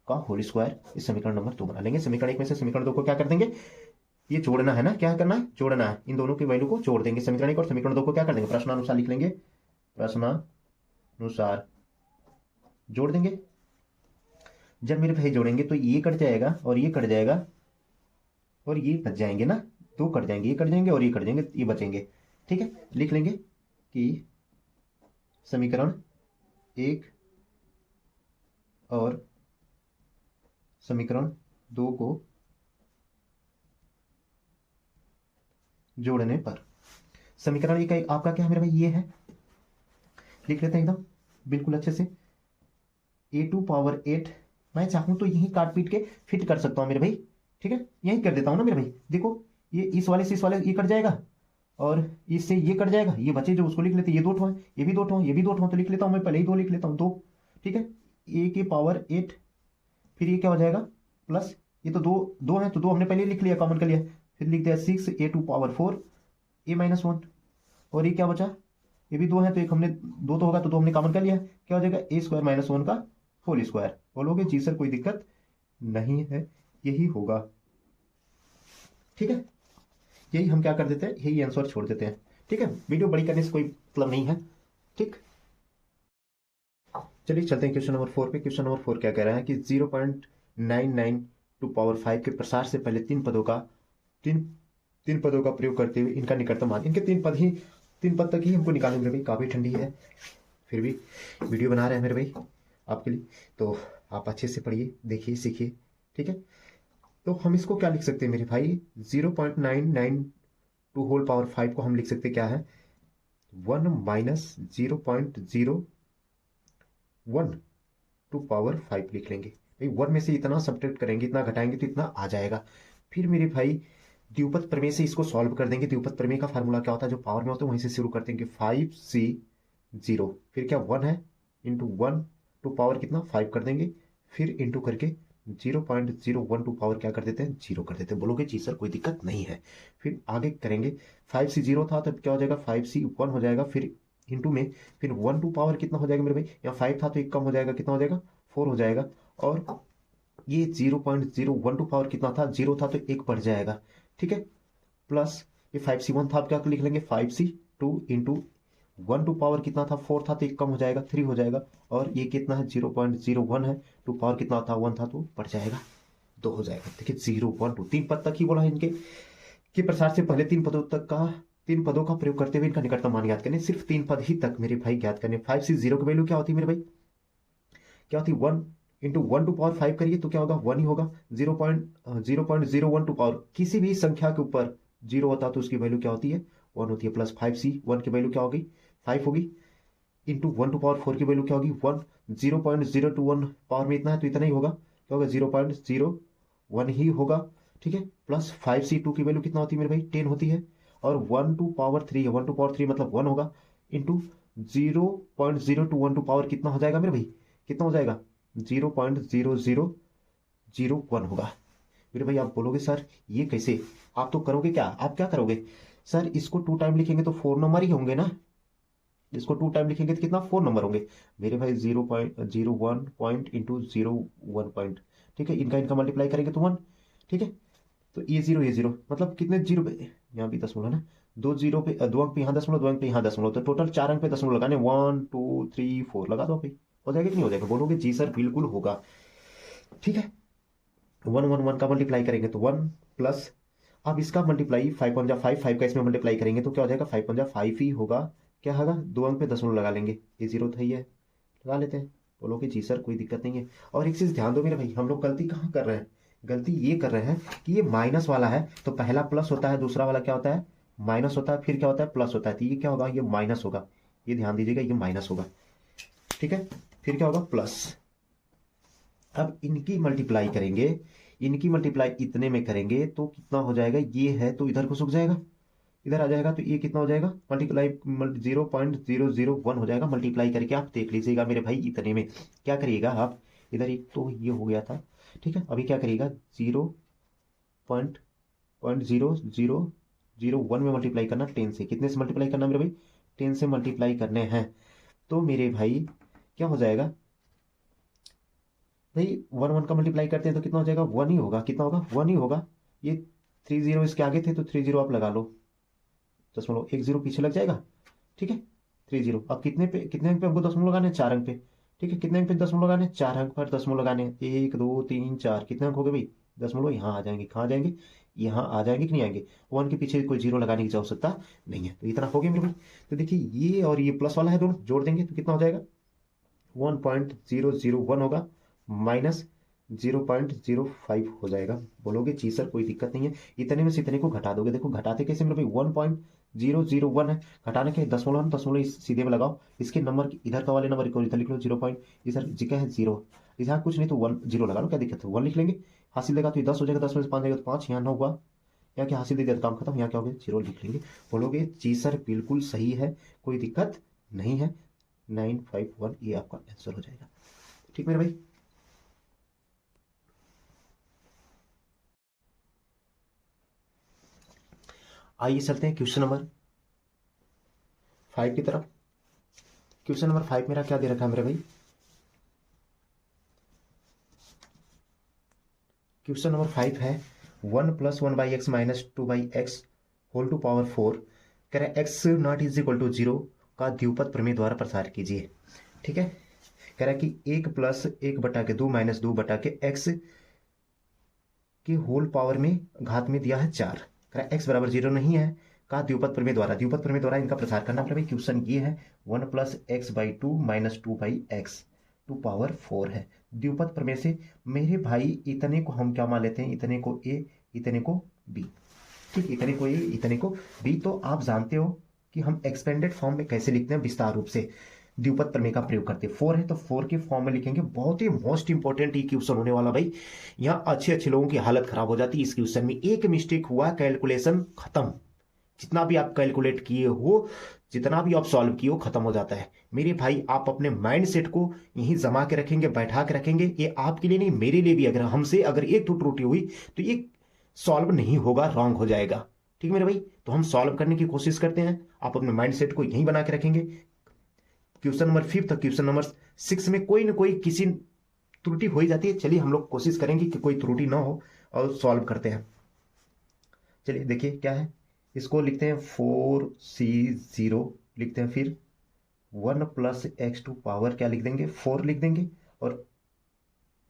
का होल स्क्वायर। इस समीकरण नंबर 2 बना लेंगे। समीकरण 1 में से समीकरण 2 को क्या कर देंगे, ये जोड़ना है ना, क्या करना है जोड़ना है, इन दोनों की वैल्यू को जोड़ देंगे। समीकरण 1 और समीकरण 2 को क्या कर देंगे, प्रश्नानुसार लिख लेंगे, प्रश्नानुसार जोड़ देंगे। जब मेरे भाई जोड़ेंगे तो ये कट जाएगा और ये कट जाएगा और ये बच जाएंगे ना, 2 कट जाएंगे, ये कट जाएंगे और ये कट जाएंगे, ये बचेंगे, ठीक है। लिख लेंगे कि समीकरण 1 और समीकरण 2 को जोड़ने पर, समीकरण 1 आपका क्या है मेरे भाई, ये है, लिख लेते हैं एकदम बिल्कुल अच्छे से, a² पावर 8, मैं चाहूं तो यही काट पीट के फिट कर सकता हूं मेरे भाई, ठीक है, यही कर देता हूं ना मेरे भाई। देखो ये इस वाले से इस वाले ये कट जाएगा और इससे ये कट जाएगा, ये बचे जो उसको लिख लेते, ये 2 ठो है, ये भी 2 ठो है, ये भी 2 ठो, तो लिख लेता हूं मैं, पहले ही 2 लिख लेता हूं, 2, ठीक है। a के पावर 8 फिर ये क्या हो जाएगा प्लस, ये तो 2 है तो 2 हमने पहले लिख लिया, कॉमन कर लिया, फिर लिख दिया 6a² power 4 a minus one, और ये क्या बचा, ये भी 2 है तो एक हमने 2 तो होगा तो 2 हमने कॉमन कर लिया, क्या हो जाएगा ए स्क्वायर माइनस वन का होल स्क्वायर। बोलोगे जी सर कोई दिक्कत नहीं है, यही होगा, ठीक है। यही हम क्या कर देते हैं, यही आंसर छोड़ देते हैं, ठीक है। वीडियो बड़ी करने से कोई मतलब नहीं है, ठीक। चलिए चलते हैं क्वेश्चन नंबर 4 पे। क्वेश्चन नंबर 4 क्या कह रहा है कि 0.992 पावर 5 के प्रसार से पहले तीन पदों का प्रयोग करते हुए इनका निकटतम मान, इनके 3 पद तक ही हमको निकालने मेरे भाई, काफी ठंडी है फिर भी वीडियो बना रहे हैं मेरे भाई आपके लिए, तो आप अच्छे से पढ़िए, देखिए, सीखिए, ठीक है। तो हम इसको क्या लिख सकते हैं मेरे भाई, 0.992 होल पावर 5 को हम लिख सकते क्या है, 1 माइनस 0.01 टू पावर 5 लिख लेंगे भाई। 1 में से इतना सब्ट्रैक्ट करेंगे, इतना घटाएंगे तो इतना आ जाएगा। फिर मेरे भाई द्विपद प्रमेय से इसको सॉल्व कर देंगे। द्विपद प्रमेय का फार्मूला क्या होता है, जो पावर में होता है वहीं से शुरू करते हैं, 5c0 फिर क्या 1 है इंटू 1 टू पावर कितना 5 कर देंगे, फिर इंटू करके 0.012 पावर क्या कर देते हैं, जीरो कर देते हैं। बोलोगे जी सर कोई दिक्कत नहीं है। फिर आगे करेंगे, 5c जीरो था तब क्या हो जाएगा, 5c 1 हो जाएगा, फिर इंटू में फिर 1 2 पावर कितना हो जाएगा मेरे भाई, यहाँ 5 था तो एक कम हो जाएगा, कितना हो जाएगा 4 हो जाएगा। और ये 0.012 पावर कितना था, जीरो था तो एक बढ़ जाएगा, ठीक है। प्लस ये 5c1 था, आप क्या लिख लेंगे 5c2 इंटू 1 2 पावर कितना था 4 था तो एक कम हो जाएगा 3 हो जाएगा। और ये कितना है 0.01 है, 2 पावर कितना था 1 था तो बढ़ जाएगा 2 हो जाएगा। देखिए 0 1 2 तीन पद तक ही बोला है इनके के प्रसार से पहले तीन पदों का प्रयोग करते हुए इनका निकटतम मान ज्ञात करने, सिर्फ तीन पद ही तक मेरे भाई ज्ञात करने। 5c0 की वैल्यू क्या होती है मेरे भाई, क्या होती है 1 इंटू 1 to 5 करिए तो क्या होगा 1 ही होगा। 0.012 पावर किसी भी संख्या के ऊपर जीरो होता तो उसकी वैल्यू क्या होती है 1 होती है। प्लस 5c1 की वैल्यू क्या होगी 5 होगी, इंटू 1 to 4 की वैल्यू क्या होगी 1। 0.021 पावर में इतना है तो इतना ही होगा, क्या होगा 0.01 ही होगा, ठीक है। प्लस 5c2 की वैल्यू कितना होती है मेरे भाई 10 होती है। और 1 to 3 है, 1 to 3 मतलब 1 होगा, इंटू 0.0212 पावर कितना हो जाएगा मेरे भाई, कितना हो जाएगा 0.0001 होगा। मेरे भाई आप बोलोगे सर ये कैसे, आप तो करोगे क्या, आप क्या करोगे सर, इसको 2 टाइम लिखेंगे तो 4 नंबर ही होंगे ना, इसको 2 टाइम लिखेंगे तो कितना 4 नंबर होंगे मेरे भाई। 0.01 पॉइंट इंटू 0.1 पॉइंट, ठीक है, इनका मल्टीप्लाई करेंगे तो 1, ठीक है। तो ये जीरो मतलब कितने जीरो पे, यहाँ भी दशमलव ना, 2 जीरो पे 2 अंक पे यहाँ दशमलव, 2 अंक पे यहाँ दशमलव, तो टोटल 4 अंक पे दशमलव लगाने, 1 2 3 4 लगा दो भाई, हो जाएगा कि नहीं हो जाएगा। बोलोगे जी सर बिल्कुल होगा, ठीक है। 1 का मल्टीप्लाई करेंगे तो 1 प्लस, अब इसका मल्टीप्लाई 5 5 का इसमें मल्टीप्लाई करेंगे तो क्या हो जाएगा 5 ही होगा, क्या होगा 2 अंक पे दशमलव लगा लेंगे, ये जीरो था ही है, लगा लेते हैं। बोलोगे जी सर कोई दिक्कत नहीं है। और एक चीज ध्यान दो मेरे भाई, हम लोग गलती कहाँ कर रहे हैं, गलती ये कर रहे हैं कि ये माइनस वाला है तो पहला प्लस होता है, दूसरा वाला क्या होता है माइनस होता है, फिर क्या होता है प्लस होता है, तो ये क्या होगा ये माइनस होगा, ये ध्यान दीजिएगा ये माइनस होगा, ठीक है। फिर क्या होगा प्लस। अब इनकी मल्टीप्लाई करेंगे, इनकी मल्टीप्लाई इतने में करेंगे तो कितना हो जाएगा, ये है तो इधर को सूख जाएगा, इधर आ जाएगा तो ये कितना हो जाएगा मल्टीप्लाई 0.001 हो जाएगा। मल्टीप्लाई करके आप देख लीजिएगा मेरे भाई, इतने में क्या करिएगा आप, इधर एक तो ये हो गया था, ठीक है। अभी क्या करिएगा 0.0001 में मल्टीप्लाई करना 10 से, कितने से मल्टीप्लाई करना मेरे भाई 10 से मल्टीप्लाई करने हैं। तो मेरे भाई क्या हो जाएगा भाई 1 का मल्टीप्लाई करते हैं तो कितना हो जाएगा 1 ही होगा, कितना होगा 1 ही होगा। ये 3 जीरो इसके आगे थे तो 3 जीरो आप लगा लो, दशमलव 1 जीरो पीछे लग जाएगा, ठीक है। 3 जीरो, अब कितने अंक पे हमको दशमलव लगाने 4 अंक पे, ठीक है। कितने अंक पे दशमलव लगाने 4 अंक पर दशमलव लगाने, 1 2 3 4 कितने अंक हो गए भाई दशमलव यहाँ आ जाएंगे, कहाँ आ जाएंगे यहाँ आ जाएंगे कि नहीं आएंगे, 1 के पीछे कोई जीरो लगाने की आवश्यकता नहीं है। तो इतना हो गया मेरे भाई। तो देखिए ये और ये प्लस वाला है दोनों जोड़ देंगे तो कितना हो जाएगा 1.001 होगा माइनस 0.05 हो जाएगा। बोलोगे जी सर कोई दिक्कत नहीं है, इतने में से इतने को घटा दोगे, देखो घटाते कैसे मेरे भाई 1.001 है, घटाने के दशमलव दशमलव सीधे में लगाओ, इसके नंबर इधर का वाले नंबर को इधर लिख लो 0 पॉइंट, इधर जिका है 0, इधर कुछ नहीं तो 1 0 लगा लो, क्या दिक्कत है 1 लिख लेंगे, हासिल देगा तो 10 हो जाएगा, 10 में से 5 जाएगा तो 5, यहाँ 9 हुआ, यहाँ क्या हासिल दे दिया तो काम खत्म, यहाँ क्या हो गया 0 लिख लेंगे। बोलोगे जी सर बिल्कुल सही है कोई दिक्कत नहीं है, 951 ये आपका आंसर हो जाएगा, ठीक मेरे भाई। आइए चलते हैं क्वेश्चन नंबर 5 की तरफ। क्वेश्चन नंबर 5 मेरा क्या दे रखा है मेरे भाई, क्वेश्चन नंबर 5 है 1 + 1/x - 2/x whole to power 4 कह रहा है x not is equal to 0 का द्विपद प्रमेय द्वारा प्रसार कीजिए, ठीक है। कह रहा है कि 1 + 1/2 - 2/x के होल पावर में घात में दिया है 4, कह रहा है x बराबर 0 नहीं है का द्विपद प्रमेय द्वारा इनका प्रसार करना। मतलब क्वेश्चन ये है 1 + x/2 - 2/x टू पावर 4 है, द्विपद प्रमेय से मेरे भाई इतने को हम क्या मान लेते हैं, इतने को a इतने को b, ठीक, इतने को a इतने को b। तो आप जानते हो कि हम एक्सपेंडेड फॉर्म में कैसे लिखते हैं, विस्तार रूप से द्विपद प्रमेय का प्रयोग करते हैं। 4 है तो 4 के फॉर्म में लिखेंगे, बहुत ही मोस्ट इंपॉर्टेंट ये क्वेश्चन होने वाला भाई, यहाँ अच्छे लोगों की हालत खराब हो जाती है इस क्वेश्चन में। एक मिस्टेक हुआ कैलकुलेशन खत्म, जितना भी आप कैलकुलेट किए हो जितना भी आप सॉल्व किए वो खत्म हो जाता है। मेरे भाई आप अपने माइंड सेट को यहीं जमा के रखेंगे, बैठा के रखेंगे, ये आपके लिए नहीं मेरे लिए भी, अगर हमसे अगर एक तो त्रुटि हुई तो ये सॉल्व नहीं होगा, रॉन्ग हो जाएगा। ठीक है मेरे भाई, तो हम सॉल्व करने की कोशिश करते हैं, आप अपने माइंड सेट को यहीं बना के रखेंगे। क्वेश्चन नंबर 5 तक, क्वेश्चन नंबर 6 में कोई ना कोई किसी त्रुटि हो ही जाती है। चलिए हम लोग कोशिश करेंगे कि कोई त्रुटि ना हो और सॉल्व करते हैं। चलिए देखिए क्या है, इसको लिखते हैं 4C0 लिखते हैं, फिर 1 प्लस एक्स टू पावर क्या लिख देंगे 4 लिख देंगे, और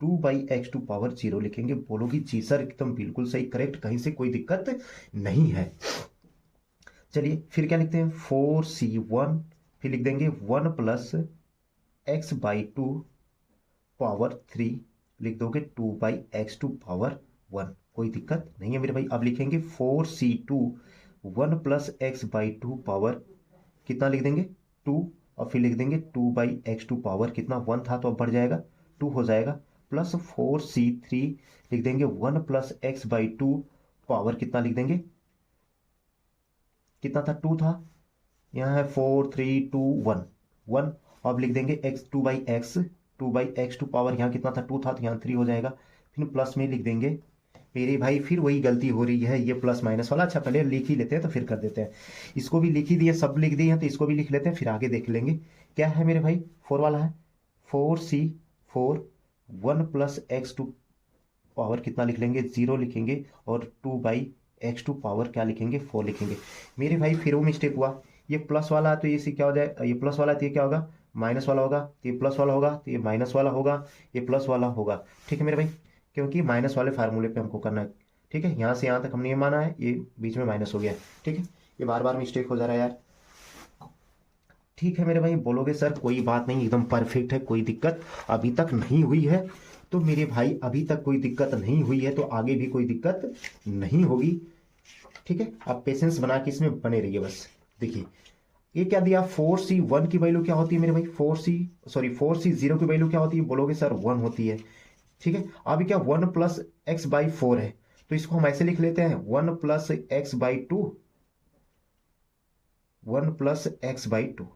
2/x⁴ लिखेंगे। बोलोगी जी सर एकदम बिल्कुल सही, करेक्ट, कहीं से कोई दिक्कत नहीं है। चलिए फिर क्या लिखते हैं 4C1, फिर लिख देंगे 1 प्लस x/2 पावर 3 लिख दोगे 2/x⁴, कोई दिक्कत नहीं है मेरे भाई। अब लिखेंगे 4C2 1 प्लस x/2 पावर कितना लिख देंगे 2, और फिर लिख देंगे 2/x⁴, कितना 1 था तो अब बढ़ जाएगा 2 हो जाएगा, प्लस 4C3 लिख देंगे 1 प्लस x/2 पावर कितना लिख देंगे, कितना था 2 था, यहाँ है 4 3 2 1 1, अब लिख देंगे x 2/x पावर, यहाँ कितना था 2 था तो यहाँ 3 हो जाएगा, फिर प्लस में लिख देंगे। मेरे भाई फिर वही गलती हो रही है, ये प्लस माइनस वाला, अच्छा पहले लिख ही लेते हैं तो फिर कर देते हैं। इसको भी लिख ही दिए, सब लिख दिए हैं तो इसको भी लिख लेते हैं, फिर आगे देख लेंगे। क्या है मेरे भाई 4 वाला है 4C4 1 प्लस x2 पावर कितना लिख लेंगे 0 लिखेंगे, और 2/x2 पावर क्या लिखेंगे 4 लिखेंगे। मेरे भाई फिर वो मिस्टेक हुआ, ये प्लस वाला है तो ये क्या हो जाए, ये प्लस वाला है तो ये क्या होगा माइनस वाला होगा, तो ये प्लस वाला होगा तो ये माइनस वाला होगा, ये प्लस वाला होगा। ठीक है मेरे भाई, क्योंकि माइनस वाले फार्मूले पे हमको करना है। ठीक है, यहाँ से यहाँ तक हमने ये माना है, ये बीच में माइनस हो गया है। ठीक है, ये बार बार मिस्टेक हो जा रहा है यार। ठीक है मेरे भाई, बोलोगे सर कोई बात नहीं, एकदम परफेक्ट है, कोई दिक्कत अभी तक नहीं हुई है। तो मेरे भाई अभी तक कोई दिक्कत नहीं हुई है तो आगे भी कोई दिक्कत नहीं होगी। ठीक है, आप पेशेंस बना के इसमें बने रहिए बस। देखिए ये क्या दिया 4C1 की वैल्यू क्या होती है मेरे भाई 4C0 की वैल्यू क्या होती है, बोलोगे सर 1 होती है। ठीक है, अभी क्या 1 प्लस x/4 है, तो इसको हम ऐसे लिख लेते हैं 1 प्लस x/2 1 प्लस x/2,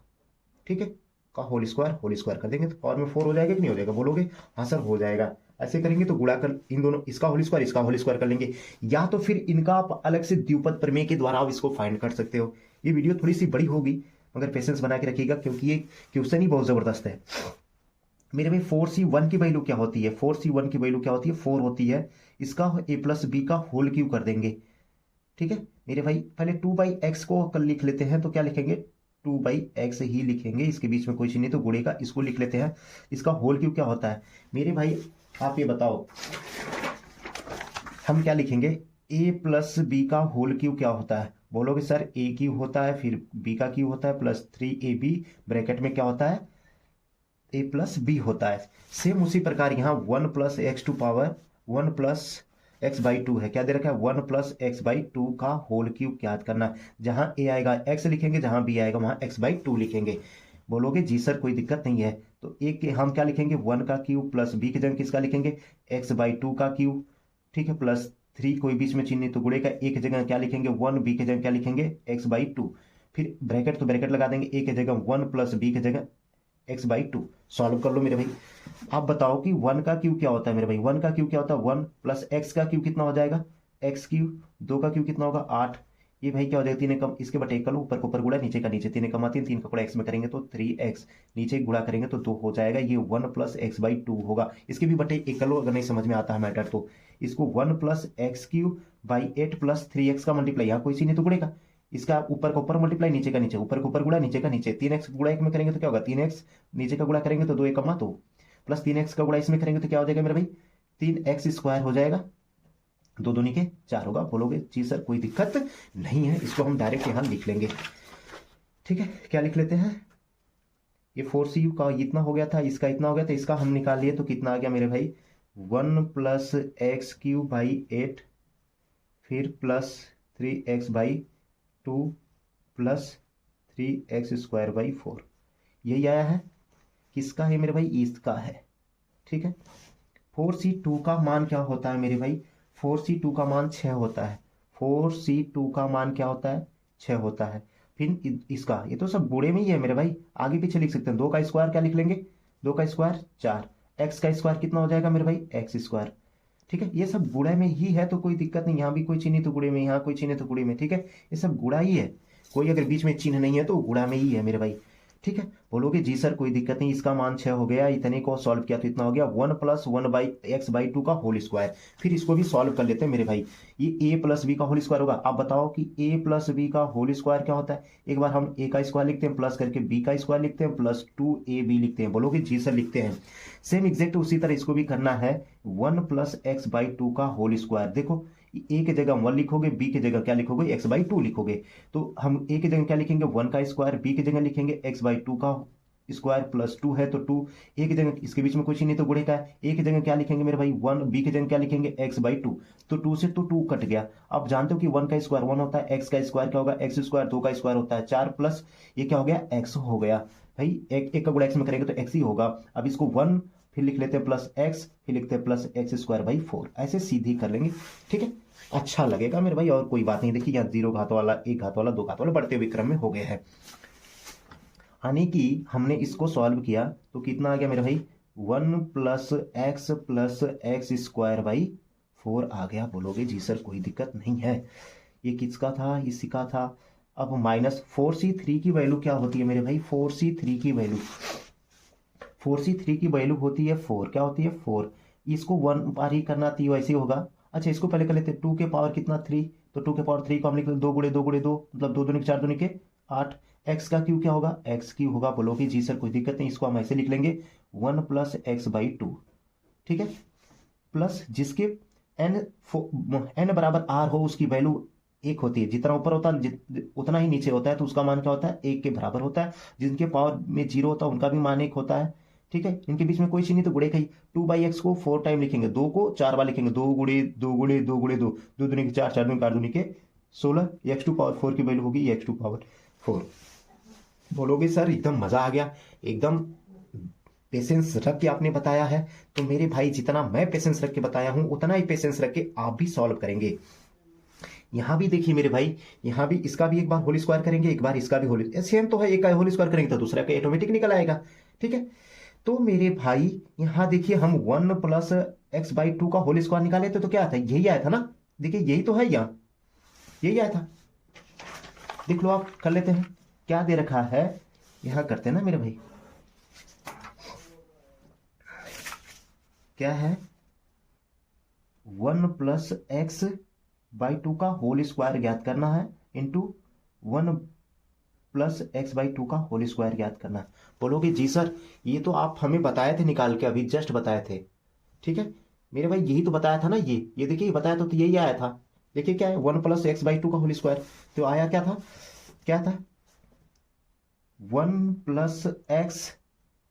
ठीक है, का होल स्क्वायर कर देंगे तो पावर में 4 हो जाएगा कि नहीं हो जाएगा, बोलोगे हाँ सर हो जाएगा। ऐसे करेंगे तो गुणा कर इन दोनों, इसका होल स्क्वायर कर लेंगे, या तो फिर इनका आप अलग से द्विपद प्रमेय के द्वारा आप इसको फाइंड कर सकते हो। ये वीडियो थोड़ी सी बड़ी होगी मगर पेशेंस बना के रखिएगा, क्योंकि ये क्वेश्चन ही बहुत जबरदस्त है। मेरे भाई 4C1 की वैल्यू क्या होती है 4C1 की वैल्यू क्या होती है 4 होती है, इसका a प्लस बी का होल क्यूब कर देंगे। ठीक है मेरे भाई, पहले 2/x को कल लिख लेते हैं, तो क्या लिखेंगे 2/x ही लिखेंगे, इसके बीच में कोई चीज नहीं तो गुणे का, इसको लिख लेते हैं। इसका होल क्यूब क्या होता है मेरे भाई, आप ये बताओ हम क्या लिखेंगे, a प्लस बी का होल क्यूब क्या होता है, बोलोगे सर a क्यूब होता है, फिर b का क्यूब होता है, प्लस 3ab ब्रैकेट में क्या होता है a प्लस बी होता है। सेम उसी प्रकार यहाँ 1 plus x2 power 1 plus x/2 है, क्या दे रखा है 1 प्लस x/2 का होल क्यूब याद करना है। जहां a आएगा x लिखेंगे, जहां b आएगा वहां x/2 लिखेंगे। बोलोगे जी सर कोई दिक्कत नहीं है, तो एक के हम क्या लिखेंगे 1 का क्यूब, प्लस b की जगह किसका लिखेंगे x/2 का क्यूब। ठीक है, प्लस 3 कोई बीच में चिन्ह नहीं तो गुणे का, एक जगह क्या लिखेंगे 1, b की जगह क्या लिखेंगे x/2, फिर ब्रैकेट तो ब्रैकेट लगा देंगे, a की जगह 1 प्लस b की जगह x/2। सॉल्व कर लो मेरे भाई। आप बताओ कि 1 का क्यूब क्या होता है मेरे भाई, 1 का क्यूब क्या होता है 1 प्लस x का क्यूब कितना हो जाएगा x क्यूब, 2 का क्यूब कितना होगा 8, ये भाई क्या हो जाएगा 3 कम, इसके बटे 1 कर लो, ऊपर को ऊपर गुड़ा नीचे का नीचे, 3 कमा 3, 3 का गुड़ा x में करेंगे तो 3x, नीचे गुड़ा करेंगे तो 2 हो जाएगा, ये 1 प्लस x/2 होगा। इसके भी बटे 1 कर लो अगर नहीं समझ में आता है मैटर तो, इसको 1 प्लस x³/8 प्लस 3x का मल्टीप्लाई, यहाँ कोई सी नहीं तो गुड़े का, इसका ऊपर का ऊपर मल्टीप्लाई नीचे का नीचे, ऊपर का ऊपर गुड़ा नीचे का नीचे, 3x गुड़ा एक में करेंगे तो क्या होगा 3x, नीचे का गुड़ा करेंगे तो 2 1 2, प्लस 3x का गुड़ा इसमें करेंगे तो क्या हो जाएगा मेरे भाई 3x² हो जाएगा, 2 दूनी के 4 होगा। बोलोगे जी सर कोई दिक्कत नहीं है, इसको हम डायरेक्ट यहाँ लिख लेंगे। ठीक है, क्या लिख लेते हैं, ये 4cu का इतना हो गया था, इसका इतना हो गया था, इसका हम निकाल लिए तो कितना आ गया मेरे भाई 1 प्लस x³/8 फिर प्लस 3x/2 प्लस 3x²/4, यही आया है। किसका है मेरे भाई, इसका है। ठीक है, 4C2 का मान क्या होता है मेरे भाई, 4C2 का मान 6 होता है, 4C2 का मान क्या होता है 6 होता है। फिर इसका, ये तो सब गुणे में ही है मेरे भाई, आगे पीछे लिख सकते हैं। 2 का स्क्वायर क्या लिख लेंगे, 2 का स्क्वायर 4, एक्स का स्क्वायर कितना हो जाएगा मेरे भाई, एक्स स्क्वायर। ठीक है, ये सब गुणा में ही है तो कोई दिक्कत नहीं, यहाँ भी कोई चिन्ह तो गुणे में, यहाँ कोई चिन्ह तो गुणे में। ठीक है, ये सब गुणा ही है, कोई अगर बीच में चिन्ह नहीं है तो गुणा में ही है मेरे भाई। ठीक है, बोलोगे जी सर कोई दिक्कत नहीं, इसका मान 6 हो गया, इतने को सॉल्व किया तो इतना हो गया 1 + 1/x/2 का होल स्क्वायर। फिर इसको भी सॉल्व कर लेते हैं मेरे भाई, ये a + b का होल स्क्वायर होगा। आप बताओ कि a + b का होल स्क्वायर क्या होता है। एक बार हम a का स्क्वायर लिखते हैं, प्लस करके b का स्क्वायर लिखते हैं, प्लस 2ab लिखते हैं। बोलोगे जी सर लिखते हैं। सेम एग्जैक्ट उसी तरह इसको भी करना है, 1 + x/2 का होल स्क्वायर। देखो ए की जगह 1 लिखोगे, बी की जगह क्या लिखोगे, x/2 लिखोगे। तो हम ए की जगह क्या लिखेंगे, 1 का स्क्वायर, बी की जगह लिखेंगे x/2 का स्क्वायर, प्लस 2 है तो 2, ए की जगह, इसके बीच में कुछ ही नहीं तो गुणे का है, ए की जगह क्या लिखेंगे मेरे भाई 1, बी की जगह क्या लिखेंगे x/2। तो 2 से तो 2 कट गया। आप जानते हो कि 1 का स्क्वायर 1 होता है, x का स्क्वायर क्या होगा, x स्क्वायर, 2 का स्क्वायर होता है 4, प्लस ये क्या हो गया, x हो गया भाई। एक का गुणा x में करेंगे तो x ही होगा। अब इसको 1 फिर लिख लेते हैं प्लस x, फिर लिखते हैं प्लस x²/4, ऐसे सीधी कर लेंगे। ठीक है, अच्छा लगेगा मेरे भाई, और कोई बात नहीं। देखिए यहाँ 0 घात वाला, 1 घात वाला, 2 घात वाला बढ़ते हुए क्रम में हो गए हैं। यानी कि हमने इसको सॉल्व किया तो कितना आ गया मेरे भाई, 1 + x + x²/4 आ गया। बोलोगे जी सर कोई दिक्कत नहीं है, ये किसका था, इसी का था। अब -4c3 की वैल्यू क्या होती है मेरे भाई, 4c3 की वैल्यू, 4c3 की वैल्यू होती है 4, क्या होती है 4। इसको 1 बार ही करना थी, वैसे ही होगा। अच्छा इसको पहले कर लेते हैं, 2 के पावर कितना 3, तो 2 के पावर 3 को हम लिख लेते 2 × 2 × 2, मतलब 2 दूनी 4 दूनी के 8। एक्स का क्यू क्या होगा, एक्स क्यू होगा। बोलोगे जी सर कोई दिक्कत नहीं, इसको हम ऐसे लिख लेंगे 1 + x/2। ठीक है, प्लस जिसके n बराबर r हो उसकी वैल्यू 1 होती है, जितना ऊपर होता है उतना ही नीचे होता है, तो उसका मान क्या होता है, 1 के बराबर होता है। जिनके पावर में 0 होता है उनका भी मान 1 होता है। ठीक है, इनके बीच में कोई चीज नहीं तो गुणे का ही। 2/x को 4 टाइम लिखेंगे, 2 को 4 बार लिखेंगे, 2 × 2 × 2 × 2, 2 दूनी के 4, 4 दूनी 8 दूनी के 16, x⁴ की वैल्यू होगी x⁴। बोलोगे सर एकदम मजा आ गया, एकदम पेशेंस रख के आपने बताया है। तो मेरे भाई जितना मैं पेशेंस रख के बताया हूं उतना ही पेशेंस रख के आप भी सॉल्व करेंगे। यहां भी देखिए मेरे भाई, यहां भी इसका भी एक बार होल स्क्वायर करेंगे, एक बार इसका भी होल, सेम तो है, एक का होल स्क्वायर करेंगे तो दूसरा का ऑटोमेटिक निकल आएगा। ठीक है, तो मेरे भाई यहां देखिए हम 1 + x/2 का होल स्क्वायर निकाले थे तो क्या था, यही आया था ना। देखिए यही तो है, यहां यही आया था, देख लो आप, कर लेते हैं। क्या दे रखा है, यहां करते हैं ना मेरे भाई, क्या है 1 + x/2 का होल स्क्वायर ज्ञात करना है, इंटू 1 + x/2 का होल स्क्वायर ज्ञात करना है। बोलोगे जी सर ये तो आप हमें बताए थे निकाल के, अभी जस्ट बताए थे। ठीक है मेरे भाई, यही तो बताया था ना, ये देखिए ये बताया तो यही आया था। देखिए क्या है, 1 + x/2 का होल स्क्वायर, तो आया क्या था, क्या था 1 + x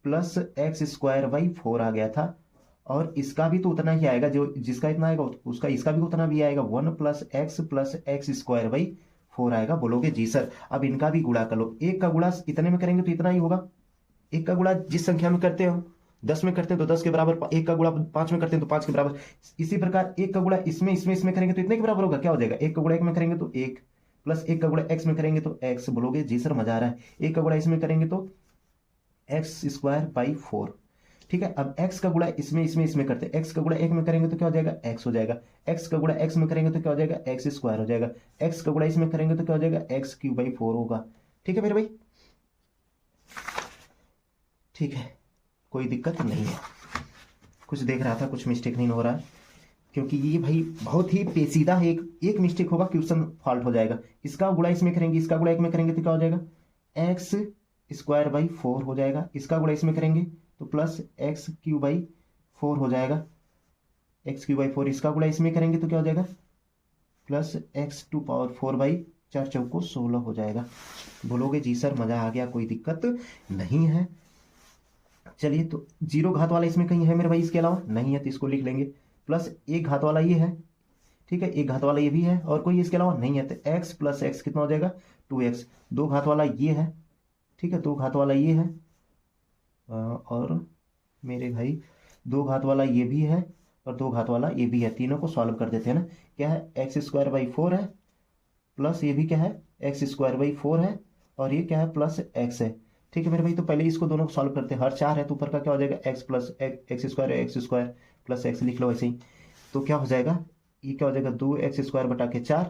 + x²/4 आ गया था। और इसका भी तो उतना ही आएगा, जो जिसका इतना आएगा उसका इसका भी उतना भी आएगा, 1 + x + x²/4 आएगा। बोलोगे जी सर अब इनका भी गुणा कर लो, एक का गुणा इतने में करेंगे तो इतना ही होगा। एक का गुणा जिस संख्या में करते हो, 10 में करते हैं तो 10 के बराबर, एक का गुणा 5 में करते हैं तो 5 के बराबर। इसी प्रकार एक का गुणा इसमें करेंगे तो इतने के बराबर होगा, क्या हो जाएगा, एक का गुणा 1 में करेंगे तो 1, प्लस एक का गुणा x में करेंगे तो x। बोलोगे जी सर मजा आ रहा है, एक का गुणा इसमें करेंगे तो x²/4। ठीक है, अब x का गुणा इसमें करते हैं, x का गुणा 1 में करेंगे तो क्या हो जाएगा, x हो जाएगा। x का गुणा x में करेंगे तो क्या हो जाएगा, x² हो जाएगा। x का गुणा इसमें करेंगे तो क्या हो जाएगा, x³/4 होगा। ठीक है मेरे भाई, ठीक है कोई दिक्कत नहीं है। कुछ देख रहा था, कुछ मिस्टेक नहीं हो रहा है, क्योंकि ये भाई बहुत ही पेचीदा है, एक मिस्टेक होगा क्वेश्चन फॉल्ट हो जाएगा। इसका गुणा इसमें करेंगे, इसका गुणा 1 में करेंगे तो क्या हो जाएगा, x²/4 हो जाएगा। इसका गुणा इसमें करेंगे तो प्लस x³/4 हो जाएगा, x³/4। इसका गुणा इसमें करेंगे तो क्या हो जाएगा, प्लस x⁴/4 चौको 16 हो जाएगा। बोलोगे जी सर मजा आ गया, कोई दिक्कत नहीं है। चलिए तो 0 घात वाला इसमें कहीं है मेरे भाई, इसके अलावा नहीं है तो इसको लिख लेंगे, प्लस 1 घात वाला ये है। ठीक है, 1 घात वाला ये भी है, और कोई इसके अलावा नहीं है, तो x + x कितना हो जाएगा 2x। 2 घात वाला ये है, ठीक है 2 घात वाला ये है, और मेरे भाई 2 घात वाला ये भी है और 2 घात वाला ये भी है। तीनों को सॉल्व कर देते हैं ना, क्या है x²/4 है, प्लस ये भी क्या है x²/4 है, और ये क्या है प्लस एक्स है। ठीक है मेरे भाई, तो पहले इसको दोनों को सॉल्व करते हैं। हर 4 है तो ऊपर का क्या हो जाएगा x plus x square, x square plus x लिख लो ऐसे ही। तो क्या हो जाएगा, ये क्या हो जाएगा 2x² बटा के 4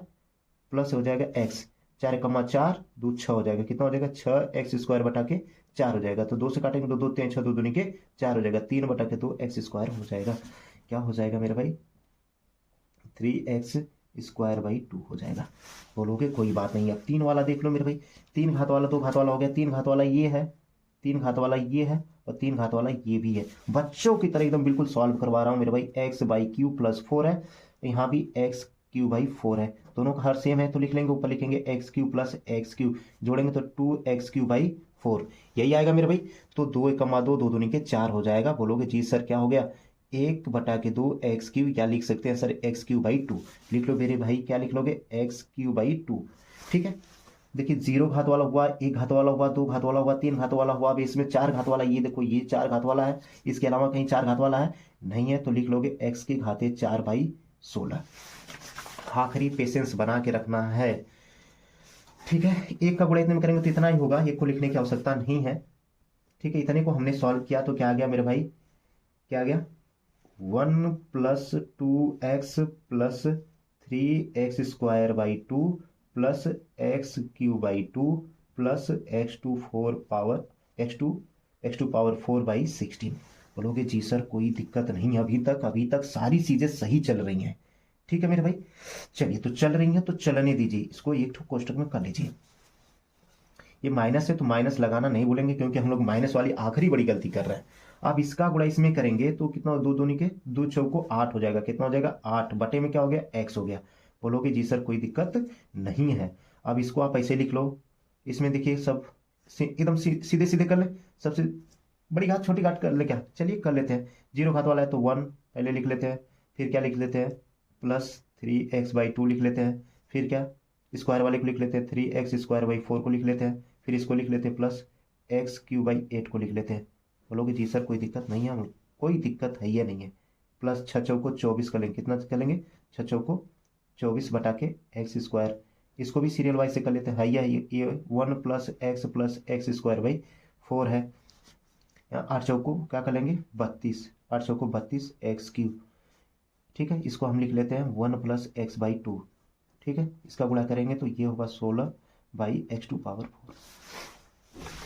प्लस हो जाएगा एक्स, 4 2 6 हो जाएगा। कितना हो जाएगा 6x² बटा के 4 हो जाएगा। तो 2 से काटेंगे तो 2 3 6 2 दूनी के 4 हो जाएगा, 3 बटा के 2x² हो जाएगा। क्या हो जाएगा मेरे भाई 3x²/2 हो जाएगा। बोलोगे कोई बात नहीं। अब 3 वाला देख लो मेरे भाई, 3 घात वाला 2 घात वाला हो गया, 3 घात वाला ये है, 3 घात वाला ये है और 3 घात वाला ये भी है। बच्चों की तरह एकदम बिल्कुल सॉल्व करवा रहा हूँ मेरे भाई। x/3 + 4 है, यहाँ भी x³/4 है, दोनों का हर सेम है तो लिख लेंगे, ऊपर लिखेंगे x³ + x³ जोड़ेंगे तो 2x³/4 यही आएगा मेरे भाई। तो 2 × 2 2 दूनी के 4 हो जाएगा। बोलोगे जी सर क्या हो गया 1/2 x³ या लिख सकते हैं सर x³/2 लिख लो मेरे भाई। क्या लिख लोगे x³/2। ठीक है, देखिए 0 घात वाला हुआ, 1 घात वाला हुआ, 2 घात वाला हुआ, 3 घात वाला हुआ। अब इसमें 4 घात वाला, ये देखो ये 4 घात वाला है, इसके अलावा कहीं 4 घात वाला है नहीं है तो लिख लोगे x⁴/16। आखिरी पेशेंस बना के रखना है। ठीक है, एक का गुणा इतने में करेंगे तो इतना ही होगा, एक को लिखने की आवश्यकता नहीं है। ठीक है, इतने को हमने सॉल्व किया तो क्या आ गया मेरे भाई, क्या आ गया 1 + 2x + 3x²/2 plus x³ plus x2⁴/16। बोलोगे जी सर कोई दिक्कत नहीं, अभी तक सारी चीजें सही चल रही हैं। ठीक है मेरे भाई, चलिए तो चल रही हैं तो चलने दीजिए, इसको एक ठो कोष्टक में कर लीजिए। ये माइनस है तो माइनस लगाना नहीं भूलेंगे क्योंकि हम लोग माइनस वाली आखिरी बड़ी गलती कर रहे हैं। अब इसका गुणा इसमें करेंगे तो कितना, 2 दूनी के 2 चौको 8 हो जाएगा। कितना हो जाएगा 8 बटे में क्या हो गया x हो गया। बोलोगे जी सर कोई दिक्कत नहीं है। अब इसको आप ऐसे लिख लो, इसमें देखिए सब एकदम सीधे सीधे कर ले, सबसे बड़ी घात छोटी घात कर ले क्या, चलिए कर लेते हैं। 0 घात वाला है तो 1 पहले लिख लेते हैं, फिर क्या लिख लेते हैं +3x/2 लिख लेते हैं, फिर क्या स्क्वायर वाले को लिख लेते हैं 3x²/4 को लिख लेते हैं, फिर इसको लिख लेते हैं प्लस x³/8 को लिख लेते हैं। बोलोगे जी सर कोई दिक्कत नहीं है, कोई दिक्कत है या नहीं है। प्लस 6 चौको 24 कर लेंगे, कितना कर लेंगे 6 चौको 24 बटा के x²। इसको भी सीरियल वाइज से कर लेते हैं, ये 1 + x + x²/4 है। यहाँ 8 चौको क्या कर लेंगे 32, 8 चौको 32 x³। ठीक है, इसको हम लिख लेते हैं 1 + x/2। ठीक है, इसका गुणा करेंगे तो ये होगा 16/x²⁴।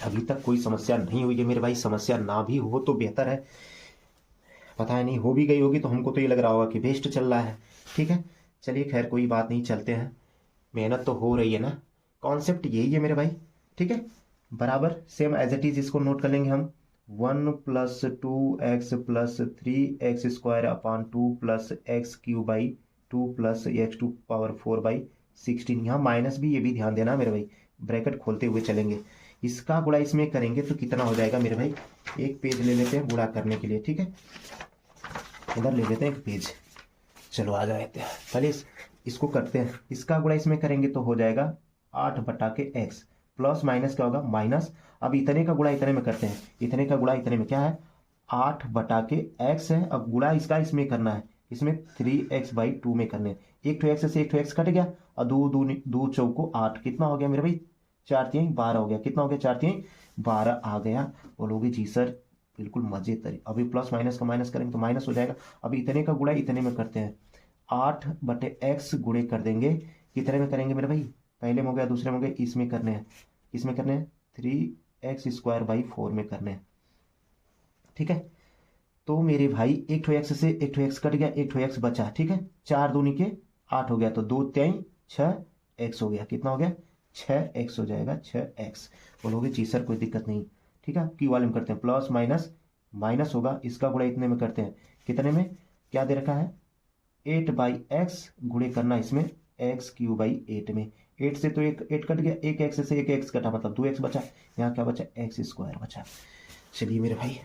अभी तक कोई समस्या नहीं हुई है मेरे भाई, समस्या ना भी हो तो बेहतर है, पता नहीं हो भी गई होगी तो हमको तो ये लग रहा होगा कि बेस्ट चल रहा है। ठीक है, चलिए खैर कोई बात नहीं, चलते हैं, मेहनत तो हो रही है ना, कॉन्सेप्ट यही है मेरे भाई। ठीक है, बराबर सेम एज इट इज इसको नोट कर लेंगे हम 1 + 2x + 3x² plus x³/2 plus x2⁴/16। यहाँ माइनस भी, ये भी ध्यान देना मेरे भाई, ब्रैकेट खोलते हुए चलेंगे। इसका गुणा इसमें करेंगे तो कितना हो जाएगा मेरे भाई, एक पेज ले लेते हैं गुणा करने के लिए। ठीक है, इधर ले लेते हैं एक पेज, चलो आ जाते हैं। पहले इसको करते हैं, इसका गुणा इसमें करेंगे तो हो जाएगा 8 बटा के x प्लस माइनस क्या होगा माइनस। अब इतने का गुणा इतने में करते हैं, इतने का गुणा इतने में क्या है 8 बटा के x है। अब गुणा इसका इसमें करना है, इसमें 3x/2 में करने, एक ठो x से एक ठो x कट गया और 2 चौको 8, कितना हो गया मेरे भाई 4 3 12 हो गया। कितना हो गया 4 3 12 आ गया। बोलोगे जी सर बिल्कुल मजे तरी, अभी प्लस माइनस का माइनस करेंगे तो माइनस हो जाएगा। अभी इतने का गुणा इतने में करते हैं, 8 बटे x गुणे कर देंगे, कितने में करेंगे मेरे भाई, पहले में हो गया दूसरे में हो गया, इसमें करने हैं, इसमें करने हैं 3x²/4 में करने हैं। ठीक है, तो मेरे भाई एक ठो x से एक ठो x कट गया, एक ठो x बचा। ठीक है, 4 दूनी के 8 हो गया तो 2 3 6x हो गया। कितना हो गया 6x हो जाएगा 6x। बोलोगे जी सर कोई दिक्कत नहीं। ठीक है, क्यू वाले में करते हैं, प्लस माइनस माइनस होगा, इसका गुणा इतने में करते हैं, कितने में क्या दे रखा है 8/x गुणे करना इसमें x³/8 में। 8 से तो एक 8 कट गया, एक x से एक x कटा मतलब 2x बचा, यहाँ क्या बचा x² बचा। चलिए मेरे भाई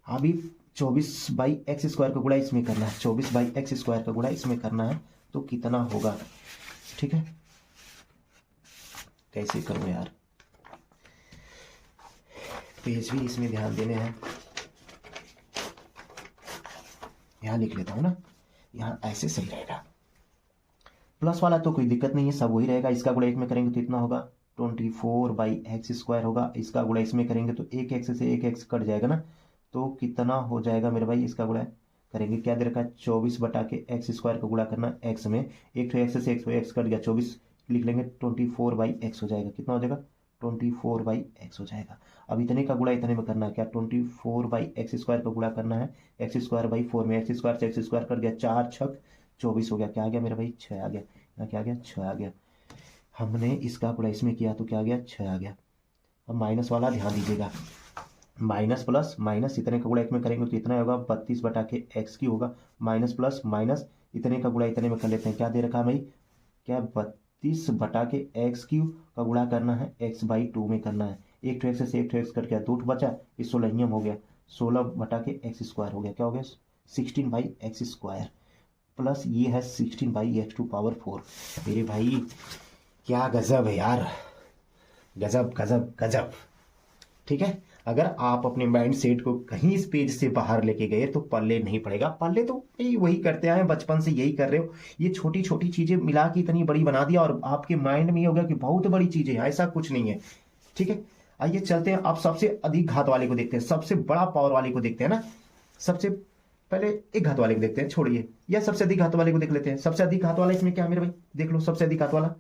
अभी 24/x² का गुणा इसमें करना है, 24/x² का गुणा इसमें करना है तो कितना होगा। ठीक है, कैसे करूं यार, पेज भी इसमें ध्यान देने हैं, यहां लिख लेता हूं ना, यहाँ ऐसे सही रहेगा। प्लस वाला तो कोई दिक्कत नहीं है, सब वही रहेगा। इसका गुणा 1 में करेंगे तो इतना होगा 24/x² होगा। इसका गुणा इसमें करेंगे तो एक एक्स से एक एक्स कट जाएगा ना, तो कितना हो जाएगा मेरे भाई, इसका गुणा करेंगे, क्या दे रखा है 24/x² का गुणा करना एक्स में, एक तो एक्स से एक्स कट गया, 24 लिख लेंगे, 24/x हो जाएगा, कितना हो जाएगा 24/x हो जाएगा। अब इतने का गुणा इतने में करना है, क्या 24/x² का गुणा करना है x²/4 में, x² से x² कट गया, 4 छक 24 हो गया, क्या आ गया मेरे भाई 6 आ गया, यहाँ क्या आ गया 6 आ गया। हमने इसका गुणा इसमें किया तो क्या आ गया 6 आ गया। अब माइनस वाला ध्यान दीजिएगा, माइनस प्लस माइनस इतने का गुणा एक में करेंगे तो इतना होगा 32/x³ होगा, माइनस प्लस माइनस इतने का गुणा इतने में कर लेते हैं, क्या दे रखा है भाई, क्या 32/x³ का गुणा करना है x/2 में करना है, एक तो एक्स से एक तो एक्स कट गया, 2 बचा, ये 16 हो गया, 16/x² हो गया, क्या हो गया 16/x² प्लस ये है 16/x⁴। मेरे भाई क्या गजब है यार, गजब गजब गजब। ठीक है, अगर आप अपने माइंड सेट को कहीं इस पेज से बाहर लेके गए तो पल्ले नहीं पड़ेगा, पल्ले तो वही करते आए बचपन से, यही कर रहे हो, ये छोटी छोटी चीजें मिला के इतनी बड़ी बना दिया और आपके माइंड में ये हो गया कि बहुत बड़ी चीजें हैं, ऐसा कुछ नहीं है। ठीक है, आइए चलते हैं, आप सबसे अधिक घात वाले को देखते हैं, सबसे बड़ा पावर वाले को देखते हैं ना। सबसे पहले एक घात वाले को देखते हैं, छोड़िए, या सबसे अधिक घात वाले को देख लेते हैं। सबसे अधिक घात वाला इसमें क्या है मेरे भाई, देख लो सबसे अधिक घात वाला,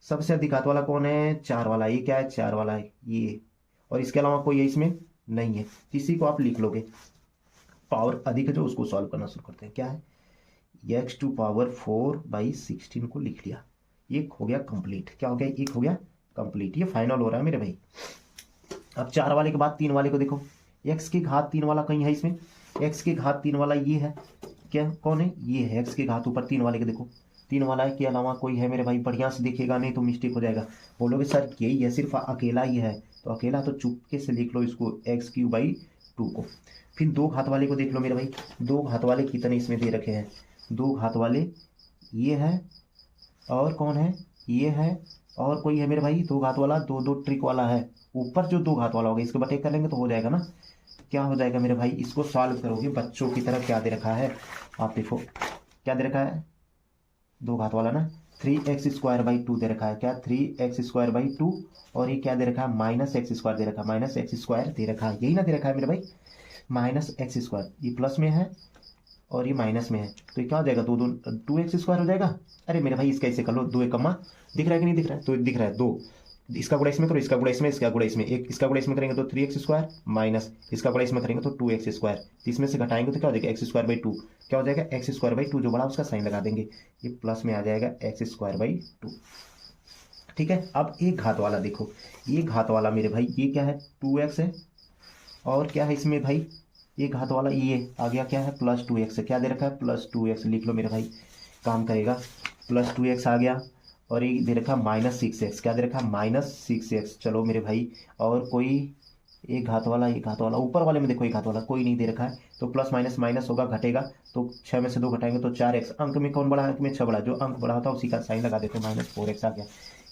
सबसे अधिक घात वाला कौन है, 4 वाला, ये क्या है 4 वाला है ये, और इसके अलावा कोई है इसमें नहीं है, इसी को आप लिख लोगे। पावर अधिक है जो उसको सॉल्व करना शुरू करते हैं, क्या है x⁴/16 को लिख लिया, एक हो गया कंप्लीट, क्या हो गया एक हो गया कंप्लीट, ये फाइनल हो रहा है मेरे भाई। अब 4 वाले के बाद 3 वाले को देखो, x की घात 3 वाला कहीं है इसमें, x की घात 3 वाला ये है, क्या कौन है ये है x की घात ऊपर 3 वाले के देखो, 3 वाला के अलावा कोई है मेरे भाई, बढ़िया से देखिएगा नहीं तो मिस्टेक हो जाएगा, बोलोगे सर यही है सिर्फ अकेला ही है, तो अकेला तो चुपके से लिख लो इसको x³ को। फिर 2 घात वाले को देख लो मेरे भाई, 2 घात वाले कितने इसमें दे रखे हैं, 2 घात वाले ये है, और कौन है ये है, और कोई है मेरे भाई 2 घात वाला, 2 ट्रिक वाला है, ऊपर जो 2 घात वाला होगा इसके बटे कर लेंगे तो हो जाएगा ना, क्या हो जाएगा मेरे भाई, इसको सॉल्व करोगे बच्चों की तरह, क्या दे रखा है आप देखो, क्या दे रखा है 2 घात वाला ना, 3x² दे रखा है, क्या 3x², और ये क्या दे रखा है -x² दे रखा है, -x² दे रखा है, यही ना दे रखा है मेरे भाई -x², ये प्लस में है और ये माइनस में है, तो ये क्या हो जाएगा 2x² हो जाएगा। अरे मेरे भाई इसका ऐसे कर लो, 2 एक कम्मा दिख रहा है कि नहीं दिख रहा है, तो दिख रहा है 2, इसका गुणा इसमें करो, इसका गुणा इसमें, इसका गुणा इसमें, एक इसका गुणा इसमें करेंगे तो 3x² माइनस इसका गुणा इसमें करेंगे तो 2x², तो इसमें से घटाएंगे तो क्या हो जाएगा x²/2, क्या हो जाएगा x²/2, जो बड़ा उसका साइन लगा देंगे, ये प्लस में आ जाएगा x²/2। ठीक है, अब एक घात वाला देखो, ये घात वाला मेरे भाई ये क्या है 2x है, और क्या है इसमें भाई ये घात वाला ये आ गया, क्या है +2x है, क्या दे रखा है +2x, लिख लो मेरे भाई काम करेगा, +2x आ गया, और ये दे रखा -6x, क्या दे रखा -6x। चलो मेरे भाई, और कोई एक घात वाला, एक घात वाला ऊपर वाले में देखो, एक घात वाला कोई नहीं दे रखा है, तो प्लस माइनस माइनस होगा, घटेगा तो 6 में से 2 घटाएंगे तो 4x, अंक में कौन बड़ा, अंक में 6 बड़ा, जो अंक बड़ा होता है उसी का साइन लगा देते हैं, -4x आ गया,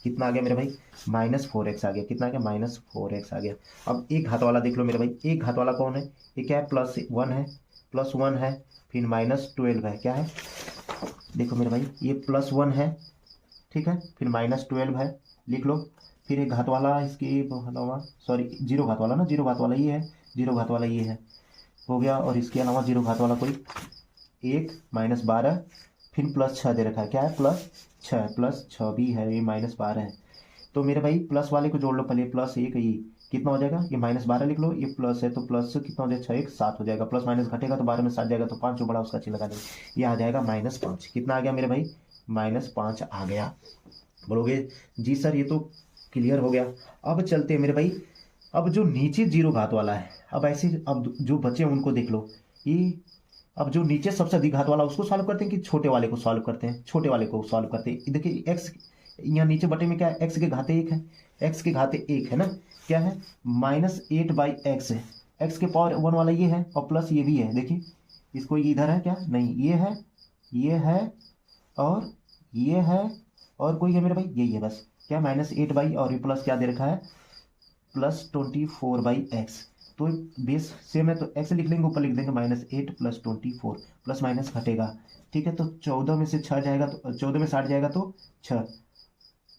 कितना आ गया मेरे भाई -4x आ गया, कितना आ गया -4x आ गया। अब एक घात वाला देख लो मेरे भाई, एक घात वाला कौन है, ये क्या है +1 है, +1 है, फिर -12 है, क्या है देखो मेरे भाई ये +1 है, ठीक है, फिर -12 है, लिख लो। फिर एक घात वाला इसकी अलावा, सॉरी 0 घात वाला ना, 0 घात वाला ये है, 0 घात वाला ये है, हो गया, और इसके अलावा 0 घात वाला कोई 1 -12, फिर +6 दे रखा है, क्या है +6 भी है, ये -12 है, तो मेरे भाई प्लस वाले को जोड़ लो पहले, +1 ये कितना हो जाएगा, ये -12 लिख लो, ये प्लस है तो प्लस कितना हो जाएगा 6 1 7 हो जाएगा, प्लस माइनस घटेगा तो 12 में 7 जाएगा, तो 5 जो बड़ा उसका चिन्ह लगा देंगे, ये आ जाएगा -5, कितना आ गया मेरे भाई -5 आ गया। बोलोगे जी सर ये तो क्लियर हो गया। अब चलते हैं मेरे भाई, अब जो नीचे 0 घात वाला है, अब ऐसे अब जो बचे उनको देख लो, ये अब जो नीचे सबसे अधिक घात वाला उसको सॉल्व करते हैं कि छोटे वाले को सॉल्व करते हैं, छोटे वाले को सॉल्व करते हैं। देखिए एक्स यहाँ नीचे बटे में क्या है, एक्स के घाते 1 है, एक्स के घाते 1 है ना, क्या है -8/x है, एक्स के पावर 1 वाला ये है, और प्लस ये भी है, देखिए इसको ये इधर है क्या, नहीं ये है, ये है, और ये है, और कोई है मेरे भाई यही है बस, क्या -8 और ये प्लस क्या दे रखा है +24/x, तो बेस सेम है तो x लिख लेंगे, ऊपर लिख देंगे -8 + 24, प्लस माइनस घटेगा, ठीक है, तो 14 में से 6 जाएगा तो 14 में 60 जाएगा तो 6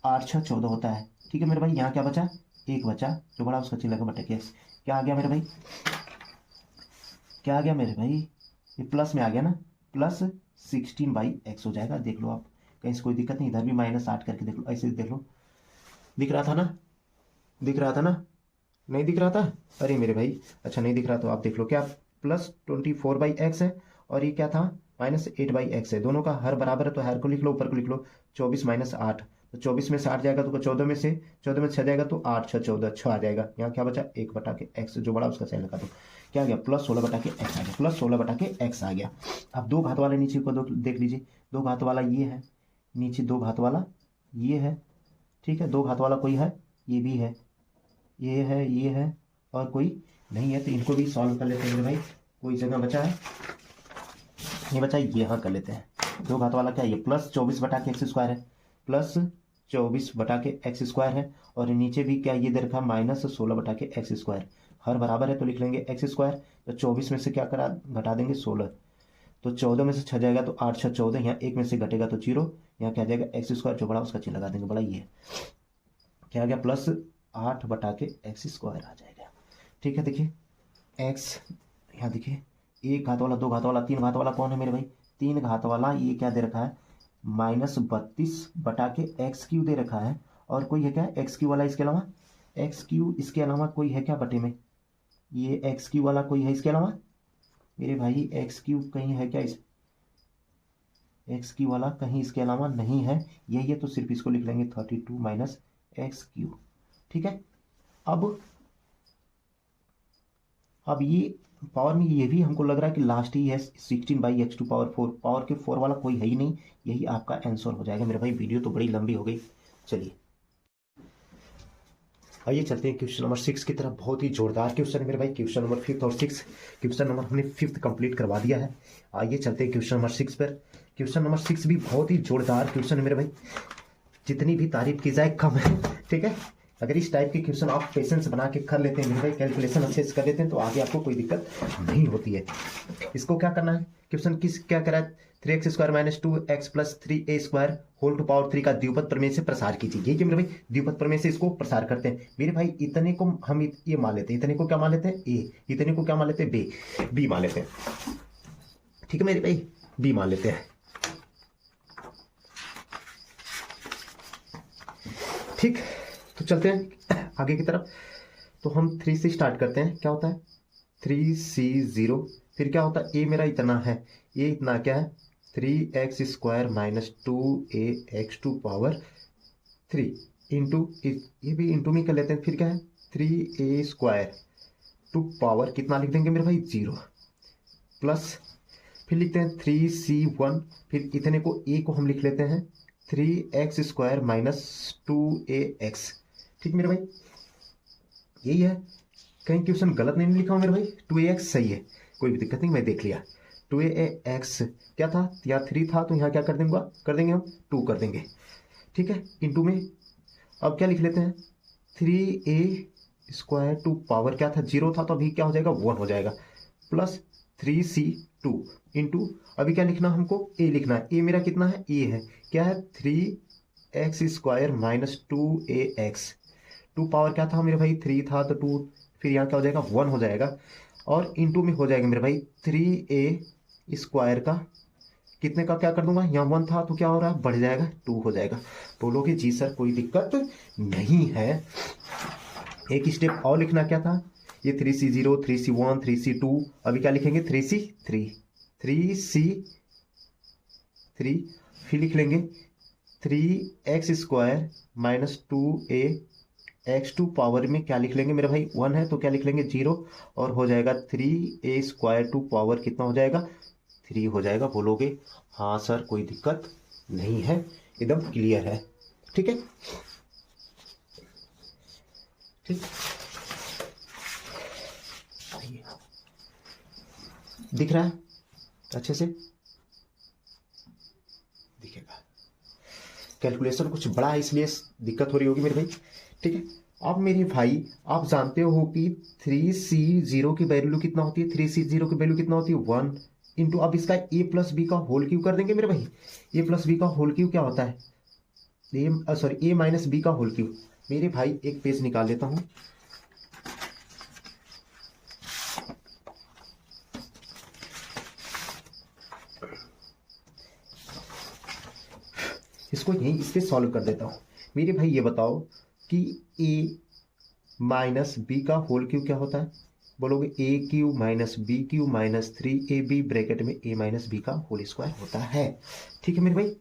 8 6 14 होता है, ठीक है मेरे भाई। यहाँ क्या बचा, एक बचा, जो बड़ा उसका चिल्ला का बटे के एक्स। क्या आ गया मेरे भाई, क्या आ गया मेरे भाई, ये प्लस में आ गया ना, प्लस 16/x हो जाएगा। देख लो आप, कहीं से कोई दिक्कत नहीं, इधर भी -8 करके देख लो, ऐसे देख लो, दिख रहा था ना, दिख रहा था ना, नहीं दिख रहा था, अरे मेरे भाई, अच्छा नहीं दिख रहा तो आप देख लो, क्या +24/x है, और ये क्या था, -8/x है। दोनों का हर बराबर है तो हर को लिख लो, ऊपर को लिख लो, 24 - 8, तो 24 में से 8 जाएगा तो 14 में से 6 जाएगा तो 8 6 14 6 आ जाएगा। यहाँ क्या बचा, 1/x, जो बड़ा उसका साइन लगा दो, क्या आ गया, +16/x आ गया, +16/x आ गया। अब दो घात वाले नीचे को देख लीजिए, दो घात वाला ये है, नीचे दो घात वाला ये है, ठीक है, दो घात वाला कोई है, ये भी है, ये है, ये है, और कोई नहीं है, तो इनको भी सॉल्व कर लेते हैं मेरे भाई। कोई जगह बचा है, ये बचा, ये यहाँ कर लेते हैं। दो घात वाला क्या है, ये +24/x² है, +24/x² है, और नीचे भी क्या ये दे रखा है, -16/x²। हर बराबर है तो लिख लेंगे x², तो 24 में से क्या करा घटा देंगे 16, तो 14 में से 6 जाएगा तो 8 6 14, यहाँ एक में से घटेगा तो 0, यहाँ क्या आ जाएगा x², जो बड़ा उसका चिन्ह लगा देंगे, बड़ा ये क्या आ गया, +8/x² आ जाएगा। ठीक है, देखिए x, यहाँ देखिए, एक घात वाला, दो घात वाला, तीन घात वाला कौन है मेरे भाई, तीन घात वाला ये क्या दे रखा है, -32/x³ दे रखा है, और कोई है क्या x³ वाला, इसके अलावा x³ इसके अलावा कोई है क्या बटे में, ये x³ वाला कोई है इसके अलावा मेरे भाई, x³ कहीं है क्या, इस x³ वाला कहीं इसके अलावा नहीं है, यही है तो सिर्फ इसको लिख लेंगे 32 - x³। ठीक है, अब ये पावर में ये भी हमको लग रहा है कि लास्ट ही है 16/x² पावर 4, पावर के 4 वाला कोई है ही नहीं, यही आपका आंसर हो जाएगा मेरे भाई। वीडियो तो बड़ी लंबी हो गई, चलिए आइए चलते हैं क्वेश्चन नंबर 6 की तरफ। बहुत ही जोरदार क्वेश्चन है मेरे भाई, क्वेश्चन नंबर 5 और 6, क्वेश्चन नंबर हमने 5 कंप्लीट करवा दिया है। आइए चलते हैं क्वेश्चन नंबर 6 पर। क्वेश्चन नंबर 6 भी बहुत ही जोरदार क्वेश्चन है मेरे भाई, जितनी भी तारीफ की जाए कम है। ठीक है, अगर इस टाइप के क्वेश्चन आप पेशेंस बना के कर लेते हैं मेरे भाई, कैलकुलेशन अच्छे से कर लेते हैं, तो आगे आपको कोई दिक्कत नहीं होती है। इसको क्या करना है, क्वेश्चन क्या करा है, 3x² - 2x + 3a² whole to power 3 का द्विपद प्रमेय से प्रसार कीजिए। ये मेरे भाई द्विपद प्रमेय से इसको प्रसार करते हैं मेरे भाई। इतने को हम ये मान लेते हैं, इतने को क्या मान लेते हैं, ए, इतने को क्या मान लेते हैं, बी मान लेते हैं। ठीक है मेरे भाई, बी मान लेते हैं। ठीक, तो चलते हैं आगे की तरफ। तो हम 3 से स्टार्ट करते हैं। क्या होता है, 3c0, फिर क्या होता है, ए मेरा इतना है, ये इतना क्या है, 3x² - 2ax² पावर 3 इंटू, ये भी इंटू में कर लेते हैं, फिर क्या है 3a² टू पावर कितना लिख देंगे मेरे भाई 0, प्लस फिर लिखते हैं 3c1, फिर इतने को ए को हम लिख लेते हैं 3x² - 2ax। ठीक मेरे भाई, यही है, कहीं क्वेश्चन गलत नहीं लिखा हूं मेरे भाई, 2ax सही है, कोई भी दिक्कत नहीं, मैं देख लिया। 2ax क्या था, या 3 था, तो यहाँ क्या कर देंगे हम 2 कर देंगे। ठीक है, इंटू में अब क्या लिख लेते हैं 3a² टू पावर क्या था 0 था, तो अभी क्या हो जाएगा 1 हो जाएगा, प्लस 3c2 इंटू, अभी क्या लिखना हमको, a लिखना है, a मेरा कितना है, a है, क्या है 3x² - 2ax, 2 पावर क्या था मेरे भाई 3 था, तो 2, फिर यहाँ क्या हो जाएगा 1 हो जाएगा, और इंटू में हो जाएगा मेरे भाई 3a² का कितने का क्या कर दूंगा, यहाँ 1 था तो क्या हो रहा है, बढ़ जाएगा 2 हो जाएगा। बोलोगे जी सर कोई दिक्कत नहीं है। एक स्टेप और लिखना, क्या था, ये 3c0 3c1 3c2, अभी क्या लिखेंगे 3c3, फिर लिख लेंगे 3x² - 2ax² पावर में क्या लिख लेंगे मेरे भाई 1 है, तो क्या लिख लेंगे 0, और हो जाएगा 3a² टू पावर कितना हो जाएगा 3 हो जाएगा। बोलोगे हाँ सर कोई दिक्कत नहीं है, एकदम क्लियर है। ठीक है, ठीक, दिख रहा है अच्छे से, दिखेगा, कैलकुलेशन कुछ बड़ा है इसलिए दिक्कत हो रही होगी मेरे भाई। ठीक है, अब मेरे भाई आप जानते हो कि 3c0 की वैल्यू कितना होती है, 3c0 की वैल्यू कितना होती है 1 इंटू, अब इसका a + b का होल क्यू कर देंगे मेरे भाई। a + b का होल क्यू क्या होता है, a - b का होल क्यू, मेरे भाई एक पेज निकाल लेता हूँ। इसको यहीं इस पे सॉल्व कर देता हूँ। मेरे भाई ये बताओ कि ए माइनस बी का होल क्यूब क्या होता है? बोलोगे a cube minus b cube minus 3ab bracket में ए माइनस बी का होल स्क्वायर होता है। ठीक है मेरे भाई,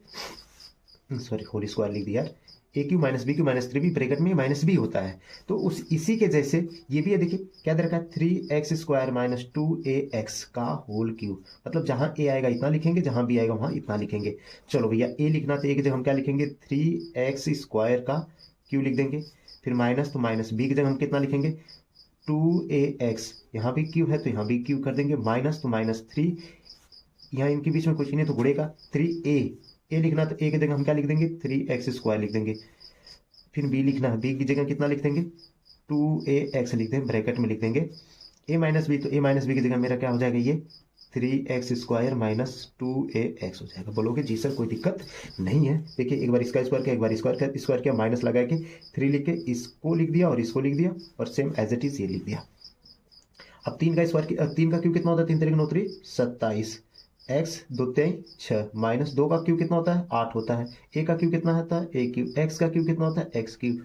सॉरी होल स्क्वायर लिख दिया। A cube minus b cube minus 3b bracket में माइनस बी होता है। तो उस इसी के जैसे ये भी है, देखिए क्या दे रखा है, 3x स्क्वायर माइनस 2ax का होल क्यूब। मतलब जहां ए आएगा इतना लिखेंगे, जहां बी आएगा वहां इतना लिखेंगे। चलो भैया ए लिखना तो ए की जगह हम क्या लिखेंगे, 3x स्क्वायर का क्यूब लिख देंगे। फिर माइनस, तो माइनस बी की जगह हम कितना लिखेंगे, 2ax। यहाँ भी क्यूब है तो यहाँ भी क्यूब कर देंगे। माइनस, तो माइनस 3, यहाँ इनके बीच में कुछ नहीं तो गुणेगा 3a। ए लिखना तो ए की जगह हम क्या लिख देंगे, 3x स्क्वायर लिख देंगे। फिर बी लिखना है, बी की जगह कितना लिख देंगे, 2ax लिख देंगे, ब्रैकेट में लिख देंगे। ए माइनस बी, तो ए माइनस बी की जगह मेरा क्या हो जाएगा, ये 3x स्क्वायर माइनस 2ax हो जाएगा। बोलोगे जी सर कोई दिक्कत नहीं है। देखिए एक बार इसका स्क्वायर किया, एक बार स्क्वायर किया, माइनस लगा के 3 लिख के इसको लिख दिया और इसको लिख दिया और सेम एज इट इज ये लिख दिया। अब 3 का स्क्वायर, 3 का क्यूब कितना होता है, 3 3 9 3 27, एक्स 2 3 6, माइनस 2 का क्यूब कितना होता है, 8 होता है। ए का क्यूब कितना होता है, ए क्यूब। एक्स का क्यूब कितना होता है, एक्स क्यूब।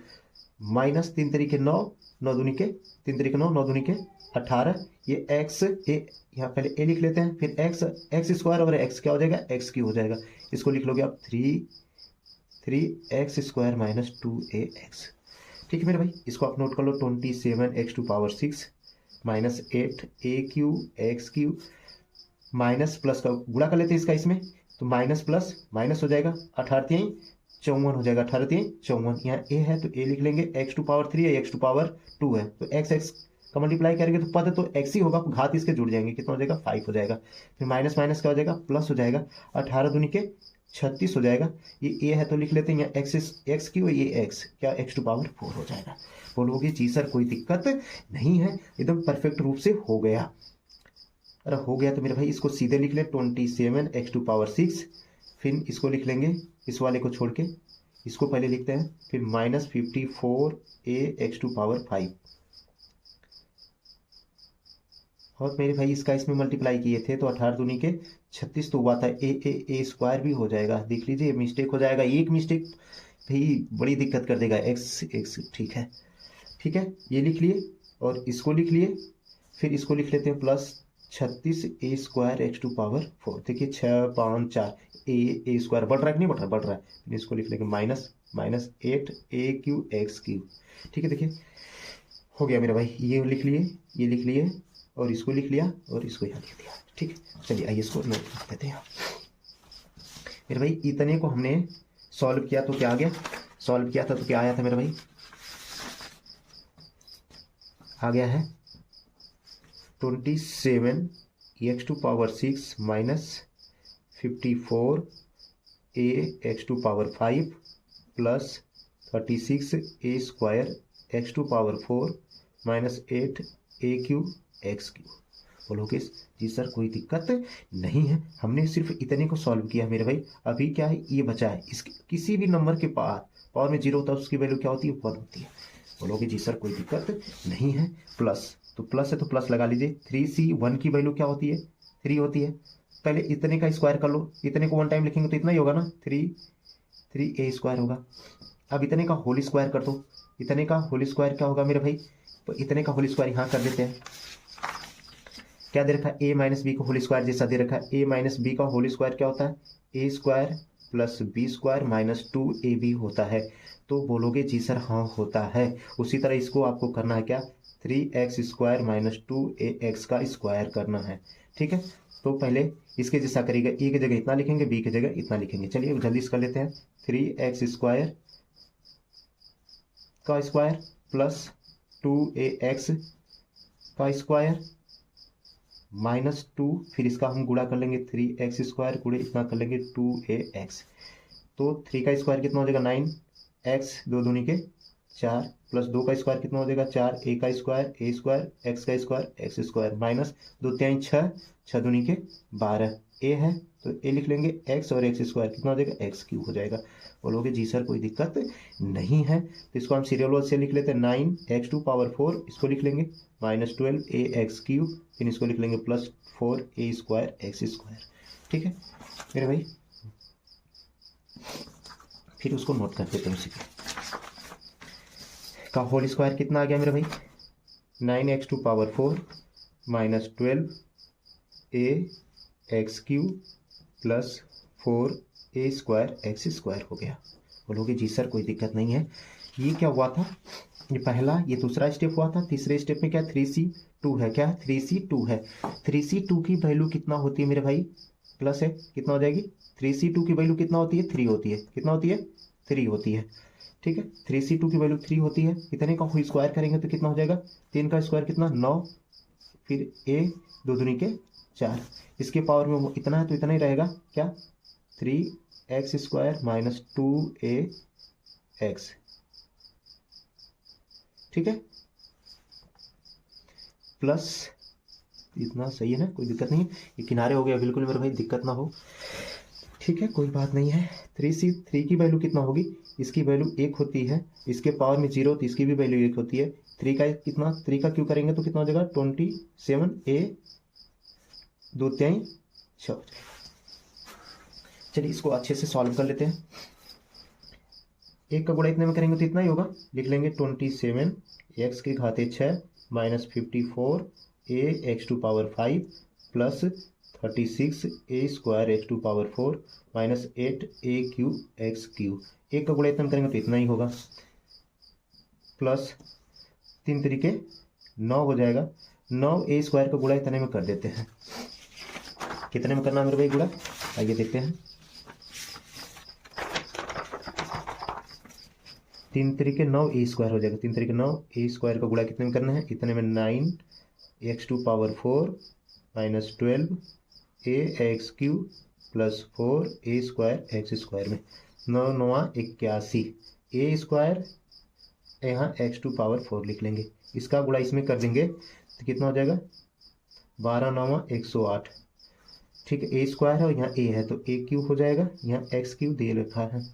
माइनस 3 तरीके 9, 9 दूनी के 3 तरीके 9, 9 दूनी के 18। ये एक्स ए, यहाँ पहले ए लिख लेते हैं, फिर एक्स, एक्स स्क्वायर और एक्स क्या हो जाएगा, एक्स क्यूब हो जाएगा। इसको लिख लोगे आप 3x स्क्वायर माइनस 2ax। ठीक है मेरे भाई, इसको आप नोट कर लो, 27x⁶ minus 8a cube x cube. Minus plus का गुणा कर लेते हैं इसका इसमें, तो माइनस प्लस माइनस हो जाएगा, 18 54 हो जाएगा, 18 54। यहाँ ए है तो ए लिख लेंगे, x⁴ है, x⁴ है, तो x x का मल्टीप्लाई करेंगे तो पद तो x ही होगा, घात इसके जुड़ जाएंगे, कितना हो जाएगा 5 हो जाएगा। फिर माइनस माइनस क्या हो जाएगा, प्लस हो जाएगा, 18 दूनी के 36 हो जाएगा। ये ए है तो लिख लेते हैं, यहाँ एक्स क्यों, ये x क्या x⁴ हो जाएगा। बोलोगे जी सर कोई दिक्कत नहीं है, एकदम परफेक्ट रूप से हो गया। अरे हो गया तो मेरे भाई इसको सीधे लिख ले, 27x⁶। फिर इसको लिख लेंगे, इस वाले को छोड़ के इसको पहले लिखते हैं, फिर माइनस 54ax⁵। और मेरे भाई इसका इसमें मल्टीप्लाई किए थे तो 18 दूनी के 36 तो हुआ था, ए स्क्वायर भी हो जाएगा। देख लीजिए मिस्टेक हो जाएगा, एक मिस्टेक भाई बड़ी दिक्कत कर देगा। एक्स एक्स ठीक है, ठीक है ये लिख लिए और इसको लिख लिए। फिर इसको लिख लेते हैं प्लस 36a स्क्वायर x⁴। देखिए 6 5 4 ए स्क्वायर बढ़ रहा है कि नहीं बढ़ रहा, बढ़ रहा है। फिर इसको लिख लेंगे माइनस माइनस 8a³ x³। ठीक है देखिए हो गया मेरा भाई, ये लिख लिए, ये लिख लिए और इसको लिख लिया और इसको यहाँ लिख दिया। ठीक चलिए आइए इसको नोट कर देते हैं मेरे भाई। इतने को हमने सॉल्व किया तो क्या आ गया, सॉल्व किया था तो क्या आया था मेरा भाई, आ गया है 27x⁶ minus 54ax⁵ plus 36a square x⁴ minus 8a³ x³। बोलोगे जी सर कोई दिक्कत नहीं है, हमने सिर्फ इतने को सॉल्व किया मेरे भाई। अभी क्या है, ये बचा है, इसके किसी भी नंबर के पावर में 0 होता है उसकी वैल्यू क्या होती है, 1 होती है। बोलोगे जी सर कोई दिक्कत नहीं है। प्लस, तो प्लस है तो प्लस लगा लीजिए। 3c 1 की वैल्यू क्या होती है, 3 होती है। पहले इतने का स्क्वायर कर लो, इतने को 1 टाइम लिखेंगे तो इतना ही होगा ना, 3a स्क्वायर होगा। अब इतने का होल स्क्वायर कर दो, इतने का होल स्क्वायर क्या होगा मेरे भाई, तो इतने का होल स्क्वायर यहाँ कर देते हैं। क्या दे रखा है, a माइनस बी का होल स्क्वायर जैसा दे रखा है। a माइनस बी का होल स्क्वायर क्या होता है, a square plus b square minus 2ab होता है। तो बोलोगे जी सर हाँ होता है। उसी तरह इसको आपको करना है क्या, 3x स्क्वायर माइनस 2ax का स्क्वायर करना है। ठीक है तो पहले इसके जैसा करेगा, ए की जगह इतना लिखेंगे, बी की जगह इतना लिखेंगे। चलिए जल्दी इसका लेते हैं, 3x स्क्वायर का स्क्वायर प्लस 2ax का स्क्वायर माइनस 2, फिर इसका हम गुणा कर लेंगे, 3x स्क्वायर गुणे इतना कर लेंगे 2ax। तो 3 का स्क्वायर कितना हो जाएगा 9, x 2 दूनी के 4 प्लस 2 का स्क्वायर कितना हो जाएगा 4, a का स्क्वायर a स्क्वायर, x का स्क्वायर x स्क्वायर माइनस 2 3 6, 6 दूनी के 12, a है तो ए लिख लेंगे एक्स और एक्स स्क्वायर कितना हो जाएगा एक्स क्यूब हो जाएगा। बोलोगे जी सर कोई दिक्कत नहीं है, तो इसको हम सीरियल वाइज से लिख लेते हैं 9x⁴ इसको लिख लेंगे -12ax⁵, फिर इसको लिख लेंगे +4a² ठीक है मेरे भाई। फिर उसको नोट कर देते हैं उसी का होल स्क्वायर कितना आ गया मेरे भाई 9x⁴ -12ax³ +4a² हो गया। बोलोगे जी सर कोई दिक्कत नहीं है। ये क्या हुआ था, ये पहला, ये दूसरा स्टेप हुआ था। तीसरे स्टेप में क्या 3c2 है, क्या 3c2 है। 3c2 की वैल्यू कितना होती है मेरे भाई प्लस है, कितना हो जाएगी 3c2 की वैल्यू कितना होती है 3 होती है, कितना होती है 3 होती है ठीक है। 3c2 की वैल्यू 3 होती है, इतने का होल स्क्वायर करेंगे तो कितना हो जाएगा 3 का स्क्वायर कितना 9, फिर a 2 दूनी के 4, इसके पावर में वो इतना है तो इतना ही रहेगा क्या 3x² - 2ax ठीक है प्लस इतना सही है ना, कोई दिक्कत नहीं है। ये किनारे हो गया बिल्कुल मेरे भाई, दिक्कत ना हो ठीक है, कोई बात नहीं है। 3 की वैल्यू कितना होगी, इसकी वैल्यू 1 होती है, इसके पावर में 0 तो इसकी भी वैल्यू 1 होती है। 3 का कितना, 3 का क्यों करेंगे तो कितना हो जाएगा 27a 2 3 6। चलिए इसको अच्छे से सॉल्व कर लेते हैं। एक का गुणा इतने में करेंगे तो इतना ही होगा, लिख लेंगे 27x के घाते 6 -54 ax⁵ plus 36a² x⁴ -8a³ एक का गुणा इतना में करेंगे तो इतना ही होगा, प्लस 3 तरीके 9 हो जाएगा। 9a² का गुणा इतने में कर देते हैं, कितने में करना है मेरे भाई गुणा, आइए देखते हैं। 3 तरीके 9a² हो जाएगा, 3 तरीके 9a² का गुणा कितने में करना है, इतने में 9x⁴ -12ax³ + 4a² में 9 9 81 a² यहाँ x⁴ लिख लेंगे, इसका गुणा इसमें कर देंगे तो कितना हो जाएगा 12 9 108 ठीक है। a² है और यहाँ a है तो a³ हो जाएगा, यहाँ x³ दे रखा है,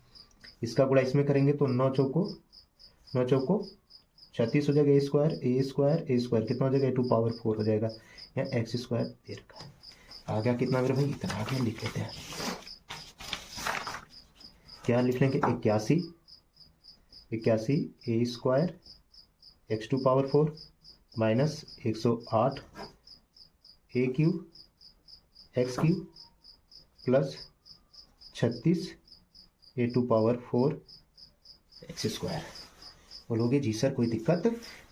इसका गुणा इसमें करेंगे तो 9 चौको 36 हो जाएगा a² कितना हो जाएगा a⁴ हो जाएगा, यहाँ x² दे रखा है। आ गया कितना मेरे भाई, इतना आ गया, लिख लेते हैं। क्या लिख लेंगे 81 a² x⁴ -108 a³ x³ plus 36 a⁴ x²। बोलोगे जी सर कोई दिक्कत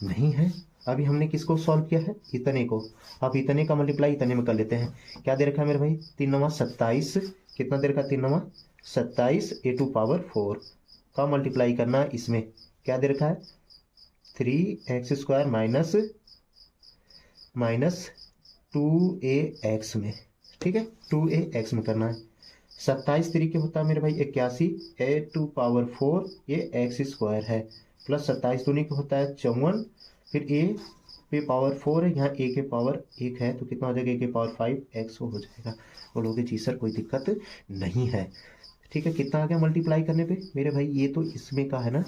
नहीं है। अभी हमने किसको सॉल्व किया है, इतने को। अब इतने का मल्टीप्लाई इतने में कर लेते हैं। क्या दे रखा है मेरे भाई 3 9 27, कितना दे रखा है 3 9 27 a⁴ का मल्टीप्लाई करना है इसमें, क्या दे रखा है 3x² -2ax में ठीक है, 2ax में करना है। 27 तरीके होता है मेरे भाई 81 a⁴ ये x² है, प्लस 27 दूनी का होता है 54, फिर a पे पावर 4 है, यहाँ a के पावर 1 है तो कितना हो जाएगा a के पावर 5x हो जाएगा। बोलोगे जी सर कोई दिक्कत नहीं है ठीक है। कितना आ गया मल्टीप्लाई करने पे मेरे भाई, ये तो इसमें का है ना,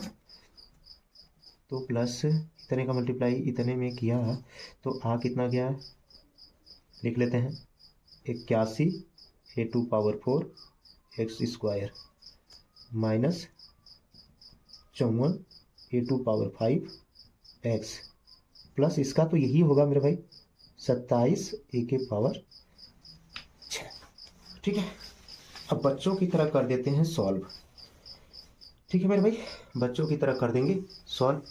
तो प्लस इतने का मल्टीप्लाई इतने में किया तो आ कितना गया लिख लेते हैं 81 a⁴ x² -54 a⁴ x plus इसका तो यही होगा मेरे भाई 27 a⁴ 6 ठीक है। अब बच्चों की तरह कर देते हैं सॉल्व, ठीक है मेरे भाई, बच्चों की तरह कर देंगे सॉल्व।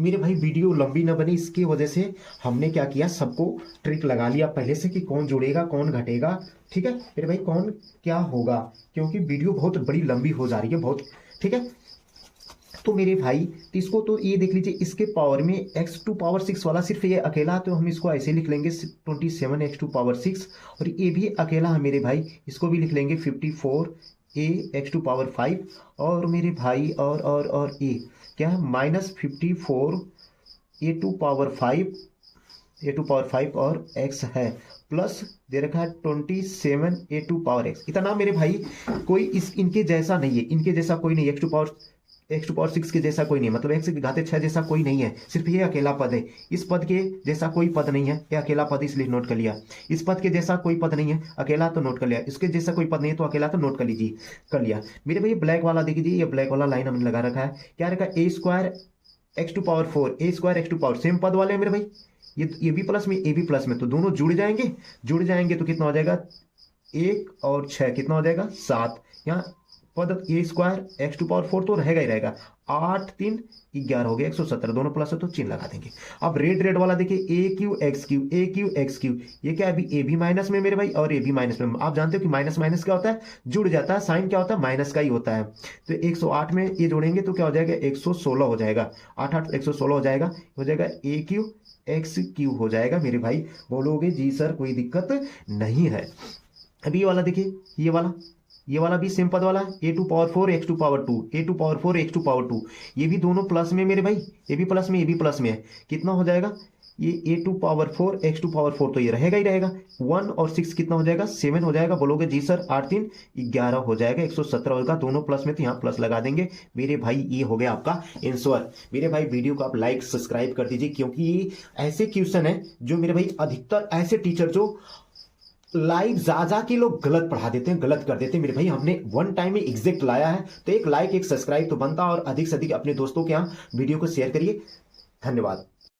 मेरे भाई वीडियो लंबी ना बने इसकी वजह से हमने क्या किया, सबको ट्रिक लगा लिया पहले से कि कौन जुड़ेगा कौन घटेगा, ठीक है मेरे भाई, कौन क्या होगा, क्योंकि वीडियो बहुत बड़ी लंबी हो जा रही है बहुत, ठीक है। तो मेरे भाई इसको तो ये देख लीजिए, इसके पावर में x⁴ वाला सिर्फ ये अकेला, तो हम इसको ऐसे लिख लेंगे 27 x⁴ और ये भी अकेला है मेरे भाई, इसको भी लिख लेंगे 54 ए एक्स टू पावर 5 और मेरे भाई और ए क्या है -54 ए टू पावर 5 और एक्स है प्लस दे रखा है 27 ए टू पावर एक्स। इतना मेरे भाई कोई इनके जैसा नहीं है, इनके जैसा कोई नहीं, एक्स टू पावर 6 के जैसा कोई नहीं है, मतलब एक्स की घाते 6 जैसा कोई नहीं है, सिर्फ ये अकेला पद है। इस पद के जैसा कोई पद नहीं है, ये अकेला पद इसलिए नोट कर लिया। इस पद के जैसा कोई पद नहीं है, अकेला तो नोट कर लिया। इसके जैसा कोई पद नहीं है तो अकेला तो नोट कर लीजिए, कर लिया। मेरे भाई ब्लैक वाला देखिए, ये ब्लैक वाला लाइन हमने लगा रखा है, क्या रखा है A² x to power 4 A² x to power, same पद वाले हैं मेरे भाई, ये भी प्लस में ये भी प्लस में, तो दोनों जुड़ जाएंगे तो कितना हो जाएगा 1 और 6 कितना हो जाएगा 7। यहाँ पद A² एक्स टू पावर 4 तो रहेगा ही रहेगा, 8 3 11 हो गया 117, दोनों प्लस है तो चिन्ह लगा देंगे। अब रेड वाला देखिए AQ ये क्या है अभी ए भी माइनस में मेरे भाई और ए भी माइनस में। आप जानते हो कि माइनस माइनस क्या होता है, जुड़ जाता है, साइन क्या होता है माइनस का ही होता है। तो 108 में ये जोड़ेंगे तो क्या हो जाएगा 116 हो जाएगा, 8 8 116 हो जाएगा AQ XQ हो जाएगा मेरे भाई। बोलोगे जी सर कोई दिक्कत नहीं है। अभी ये वाला देखिए, ये वाला भी सेम पद वाला है, a to power 4 x to power 2 a to power 4 x to power 2, ये भी दोनों प्लस में मेरे भाई, ये भी प्लस में ये भी प्लस में है। कितना हो जाएगा ये a to power 4 x to power 4 तो ये रहेगा ही रहेगा, 1 और 6 कितना हो जाएगा 7 हो जाएगा। बोलोगे जी सर 8 3 11 हो जाएगा 117 होगा, दोनों प्लस में तो यहाँ प्लस लगा देंगे मेरे भाई। ये हो गया आपका आंसर। मेरे भाई वीडियो को आप लाइक सब्सक्राइब कर दीजिए, क्योंकि ये ऐसे क्वेश्चन है जो मेरे भाई अधिकतर ऐसे टीचर जो लाइव जा के लोग गलत पढ़ा देते हैं, गलत कर देते हैं मेरे भाई। हमने वन टाइम में एग्जैक्ट लाया है, तो एक लाइक एक सब्सक्राइब तो बनता, और अधिक से अधिक अपने दोस्तों के यहाँ वीडियो को शेयर करिए। धन्यवाद।